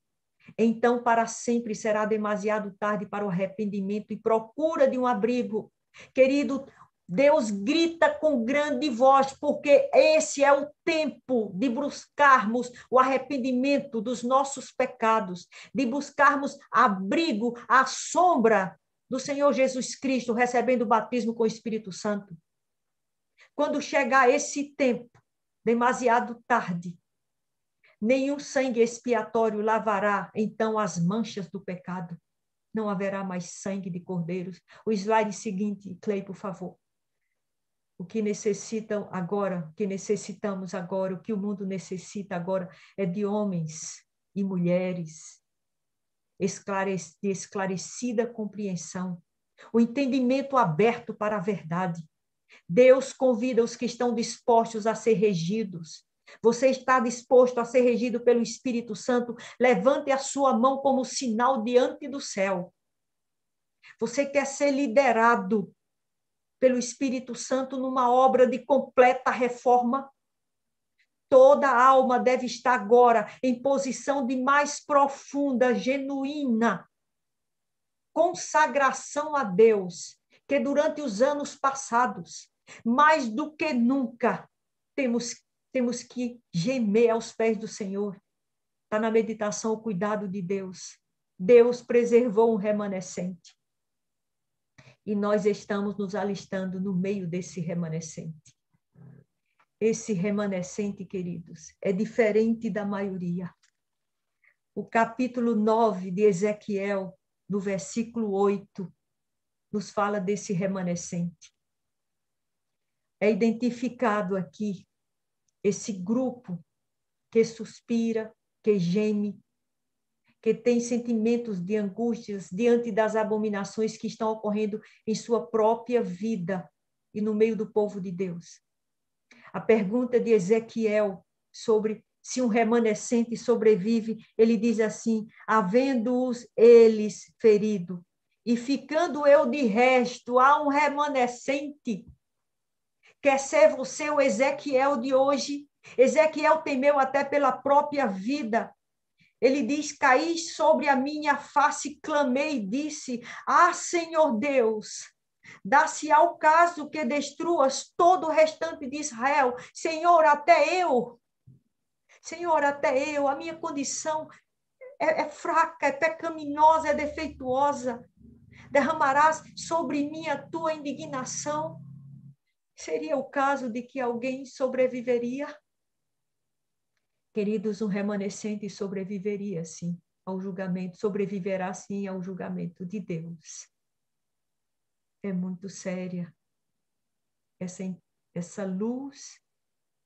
B: Então, para sempre será demasiado tarde para o arrependimento e procura de um abrigo. Querido, Deus grita com grande voz, porque esse é o tempo de buscarmos o arrependimento dos nossos pecados, de buscarmos abrigo à sombra do Senhor Jesus Cristo, recebendo o batismo com o Espírito Santo. Quando chegar esse tempo, demasiado tarde, Nenhum sangue expiatório lavará, então, as manchas do pecado. Não haverá mais sangue de cordeiros. O slide seguinte, Clay, por favor. O que necessitam agora, o que necessitamos agora, o que o mundo necessita agora é de homens e mulheres de esclarecida compreensão, o entendimento aberto para a verdade. Deus convida os que estão dispostos a ser regidos. Você está disposto a ser regido pelo Espírito Santo? Levante a sua mão como sinal diante do céu. Você quer ser liderado pelo Espírito Santo numa obra de completa reforma? Toda alma deve estar agora em posição de mais profunda, genuína consagração a Deus, que durante os anos passados, mais do que nunca, temos que gemer aos pés do Senhor. Está na meditação o cuidado de Deus. Deus preservou um remanescente. E nós estamos nos alistando no meio desse remanescente. Esse remanescente, queridos, é diferente da maioria. O capítulo 9 de Ezequiel, no versículo 8, nos fala desse remanescente. É identificado aqui esse grupo que suspira, que geme, que tem sentimentos de angústias diante das abominações que estão ocorrendo em sua própria vida e no meio do povo de Deus. A pergunta de Ezequiel sobre se um remanescente sobrevive, ele diz assim: havendo-os eles ferido, e ficando eu de resto, há um remanescente. Quer ser você o Ezequiel de hoje? Ezequiel temeu até pela própria vida. Ele diz: caí sobre a minha face, clamei e disse: ah, Senhor Deus, dá-se ao caso que destruas todo o restante de Israel. Senhor, até eu, a minha condição é fraca, é pecaminosa, é defeituosa. Derramarás sobre mim a tua indignação. Seria o caso de que alguém sobreviveria? Queridos, um remanescente sobreviveria, sim, ao julgamento, sobreviverá, sim, ao julgamento de Deus. É muito séria essa luz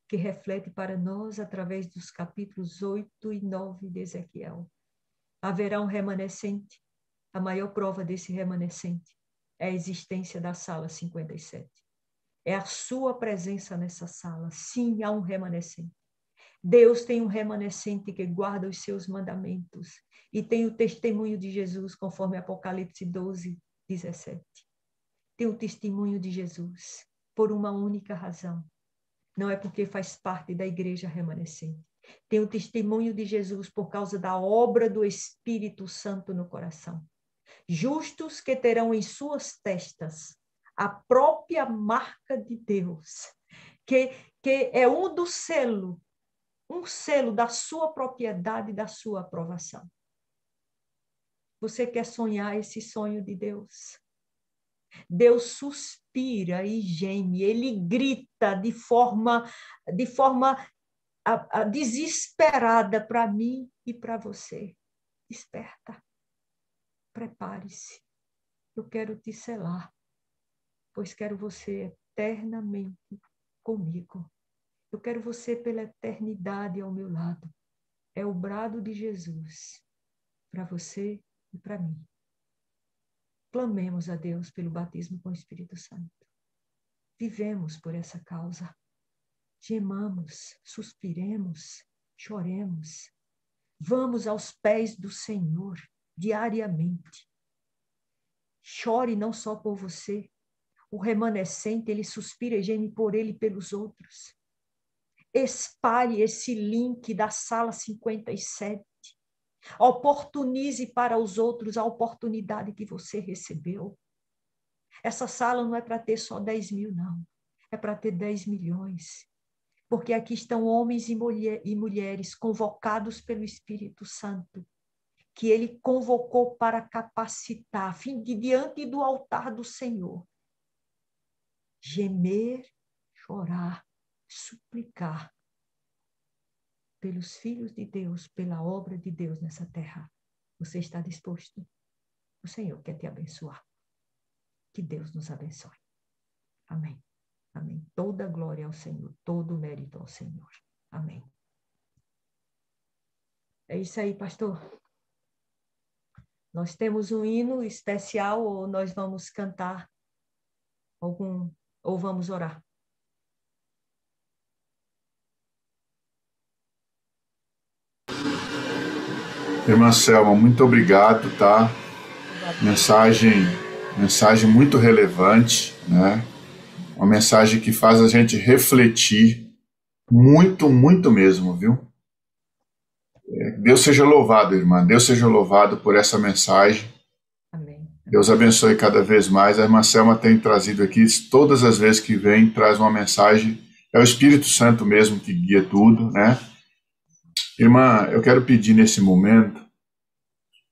B: que reflete para nós através dos capítulos 8 e 9 de Ezequiel. Haverá um remanescente. A maior prova desse remanescente é a existência da sala 57. É a sua presença nessa sala. Sim, há um remanescente. Deus tem um remanescente que guarda os seus mandamentos e tem o testemunho de Jesus, conforme Apocalipse 12, 17. Tem o testemunho de Jesus por uma única razão. Não é porque faz parte da igreja remanescente. Tem o testemunho de Jesus por causa da obra do Espírito Santo no coração. Justos que terão em suas testas a própria marca de Deus, que é um selo da sua propriedade, da sua aprovação. Você quer sonhar esse sonho de Deus? Deus suspira e geme, ele grita de forma desesperada para mim e para você. Desperta, prepare-se. Eu quero te selar, pois quero você eternamente comigo. Eu quero você pela eternidade ao meu lado. É o brado de Jesus para você e para mim. Clamemos a Deus pelo batismo com o Espírito Santo. Vivemos por essa causa. Gemamos, suspiremos, choremos. Vamos aos pés do Senhor diariamente. Chore não só por você. O remanescente, ele suspira e geme por ele e pelos outros. Espalhe esse link da sala 57. Oportunize para os outros a oportunidade que você recebeu. Essa sala não é para ter só 10 mil, não. É para ter 10 milhões. Porque aqui estão homens e mulheres convocados pelo Espírito Santo, que ele convocou para capacitar, a fim de, diante do altar do Senhor, gemer, chorar, suplicar pelos filhos de Deus, pela obra de Deus nessa terra. Você está disposto? O Senhor quer te abençoar. Que Deus nos abençoe. Amém. Amém. Toda glória ao Senhor, todo mérito ao Senhor. Amém. É isso aí, pastor. Nós temos um hino especial ou nós vamos cantar algum, ou vamos orar?
A: Irmã Selma, muito obrigado, tá? Mensagem muito relevante, né? Uma mensagem que faz a gente refletir muito, muito mesmo, viu? Deus seja louvado, irmã. Deus seja louvado por essa mensagem.
B: Amém.
A: Deus abençoe cada vez mais. A irmã Selma tem trazido aqui, todas as vezes que vem, traz uma mensagem. É o Espírito Santo mesmo que guia tudo, né? Irmã, eu quero pedir nesse momento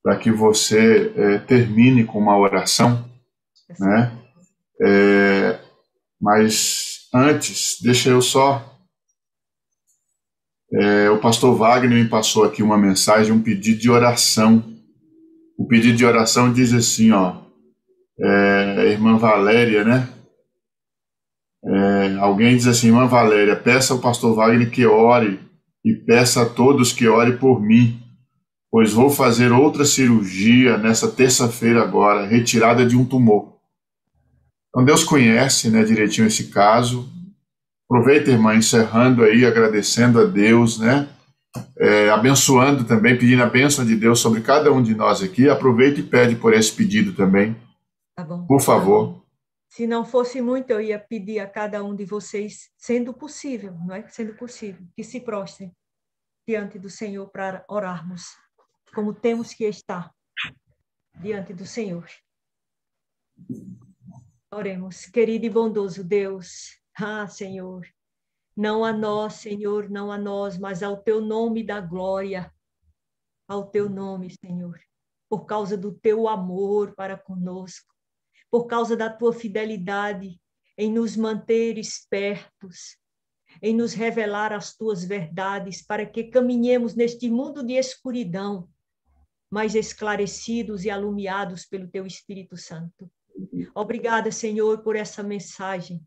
A: para que você termine com uma oração, né? Mas antes, deixa eu só... o pastor Wagner me passou aqui uma mensagem, um pedido de oração. O pedido de oração diz assim, ó, irmã Valéria, né? Alguém diz assim, irmã Valéria, peça ao pastor Wagner que ore e peça a todos que ore por mim, pois vou fazer outra cirurgia nessa terça-feira agora, retirada de um tumor. Então Deus conhece, né, direitinho esse caso. Aproveita, irmã, encerrando aí, agradecendo a Deus, né? Abençoando também, pedindo a bênção de Deus sobre cada um de nós aqui. Aproveita e pede por esse pedido também.
B: Tá bom.
A: Por favor.
B: Se não fosse muito, eu ia pedir a cada um de vocês, sendo possível, não é? Sendo possível, que se prostrem diante do Senhor para orarmos, como temos que estar diante do Senhor. Oremos, querido e bondoso Deus. Ah, Senhor, não a nós, Senhor, não a nós, mas ao teu nome da glória, ao teu nome, Senhor, por causa do teu amor para conosco, por causa da tua fidelidade em nos manter espertos, em nos revelar as tuas verdades, para que caminhemos neste mundo de escuridão, mas esclarecidos e alumiados pelo teu Espírito Santo. Obrigada, Senhor, por essa mensagem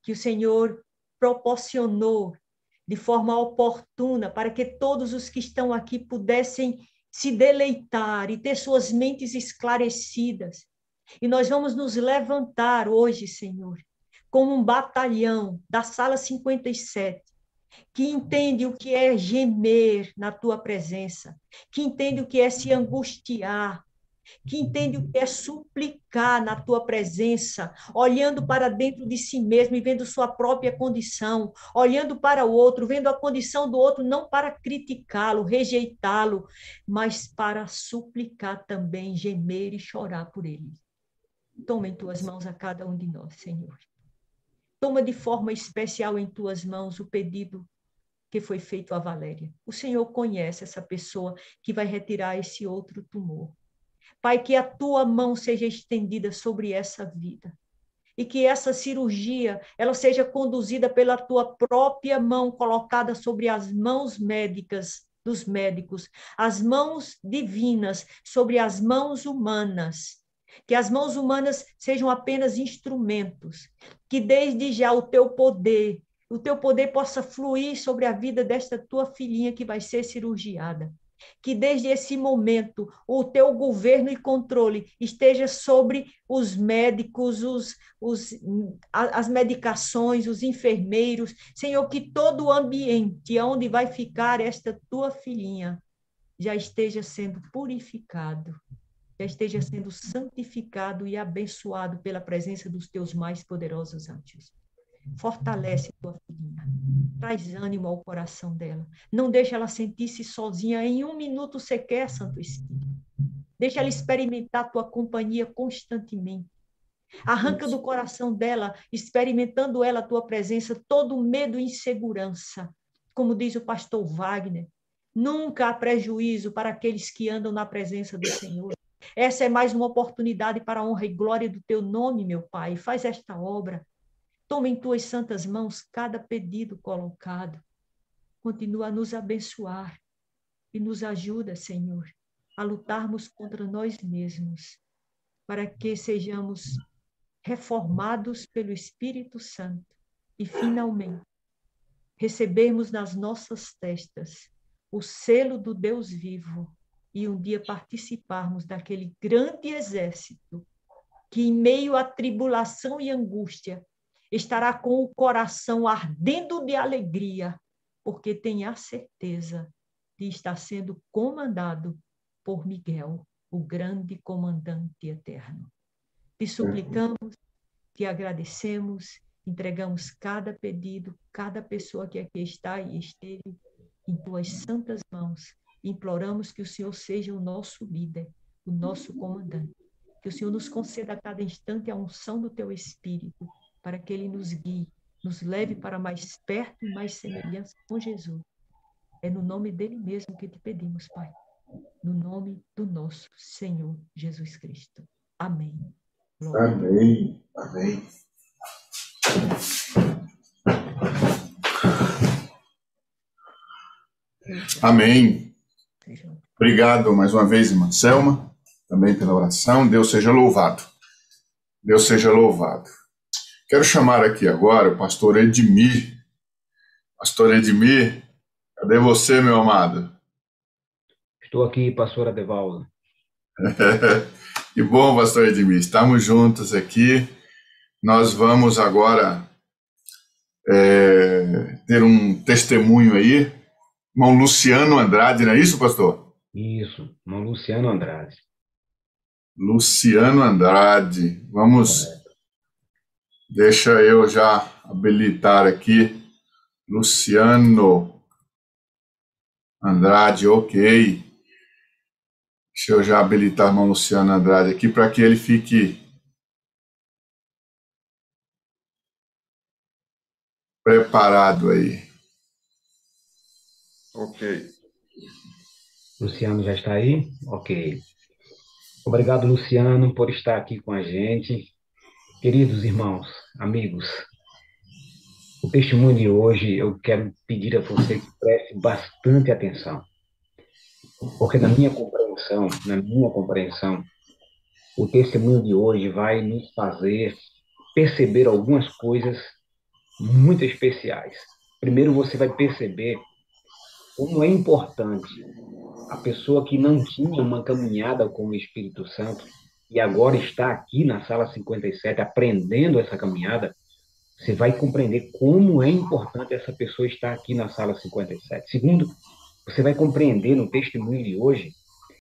B: que o Senhor proporcionou de forma oportuna para que todos os que estão aqui pudessem se deleitar e ter suas mentes esclarecidas. E nós vamos nos levantar hoje, Senhor, como um batalhão da sala 57, que entende o que é gemer na tua presença, que entende o que é se angustiar, que entende o que é suplicar na tua presença, olhando para dentro de si mesmo e vendo sua própria condição, olhando para o outro, vendo a condição do outro, não para criticá-lo, rejeitá-lo, mas para suplicar também, gemer e chorar por ele. Toma em tuas mãos a cada um de nós, Senhor. Toma de forma especial em tuas mãos o pedido que foi feito a Valéria. O Senhor conhece essa pessoa que vai retirar esse outro tumor. Pai, que a tua mão seja estendida sobre essa vida e que essa cirurgia ela seja conduzida pela tua própria mão, colocada sobre as mãos médicas dos médicos, as mãos divinas sobre as mãos humanas. Que as mãos humanas sejam apenas instrumentos, que desde já o teu poder possa fluir sobre a vida desta tua filhinha que vai ser cirurgiada. Que desde esse momento o teu governo e controle esteja sobre os médicos, as medicações, os enfermeiros. Senhor, que todo o ambiente onde vai ficar esta tua filhinha já esteja sendo purificado, já esteja sendo santificado e abençoado pela presença dos teus mais poderosos anjos. Fortalece tua filhinha, traz ânimo ao coração dela, não deixa ela sentir-se sozinha em um minuto sequer, Santo Espírito. Deixa ela experimentar tua companhia constantemente. Arranca do coração dela, experimentando ela a tua presença, todo medo e insegurança. Como diz o pastor Wagner, nunca há prejuízo para aqueles que andam na presença do Senhor. Essa é mais uma oportunidade para a honra e glória do teu nome, meu Pai. Faz esta obra. Toma em tuas santas mãos cada pedido colocado. continua a nos abençoar e nos ajuda, Senhor, a lutarmos contra nós mesmos, para que sejamos reformados pelo Espírito Santo e, finalmente, recebermos nas nossas testas o selo do Deus vivo e um dia participarmos daquele grande exército que, em meio à tribulação e angústia, estará com o coração ardendo de alegria, porque tem a certeza de estar sendo comandado por Miguel, o grande comandante eterno. Te suplicamos, te agradecemos, entregamos cada pedido, cada pessoa que aqui está e esteve em tuas santas mãos. Imploramos que o Senhor seja o nosso líder, o nosso comandante. Que o Senhor nos conceda a cada instante a unção do teu Espírito, para que ele nos guie, nos leve para mais perto e mais semelhança com Jesus. É no nome dele mesmo que te pedimos, Pai. No nome do nosso Senhor Jesus Cristo. Amém.
A: Glória. Amém. Amém. Amém. Obrigado mais uma vez, irmã Selma, também pela oração. Deus seja louvado. Deus seja louvado. Quero chamar aqui agora o pastor Edmir. Pastor Edmir, cadê você, meu amado?
C: Estou aqui, pastor Adevaldo.
A: Que bom, pastor Edmir. Estamos juntos aqui. Nós vamos agora ter um testemunho aí. Irmão Luciano Andrade, não é isso, pastor?
C: Isso, irmão Luciano Andrade.
A: Luciano Andrade. Vamos... Deixa eu já habilitar aqui. Luciano Andrade, ok. Deixa eu já habilitar o irmão Luciano Andrade aqui para que ele fique preparado aí. Ok.
C: Luciano já está aí? Ok. Obrigado, Luciano, por estar aqui com a gente. Queridos irmãos, amigos, o testemunho de hoje eu quero pedir a você que preste bastante atenção. Porque na minha compreensão, o testemunho de hoje vai nos fazer perceber algumas coisas muito especiais. Primeiro, você vai perceber como é importante a pessoa que não tinha uma caminhada com o Espírito Santo e agora está aqui na sala 57 aprendendo essa caminhada. Você vai compreender como é importante essa pessoa estar aqui na sala 57. Segundo, você vai compreender no testemunho de hoje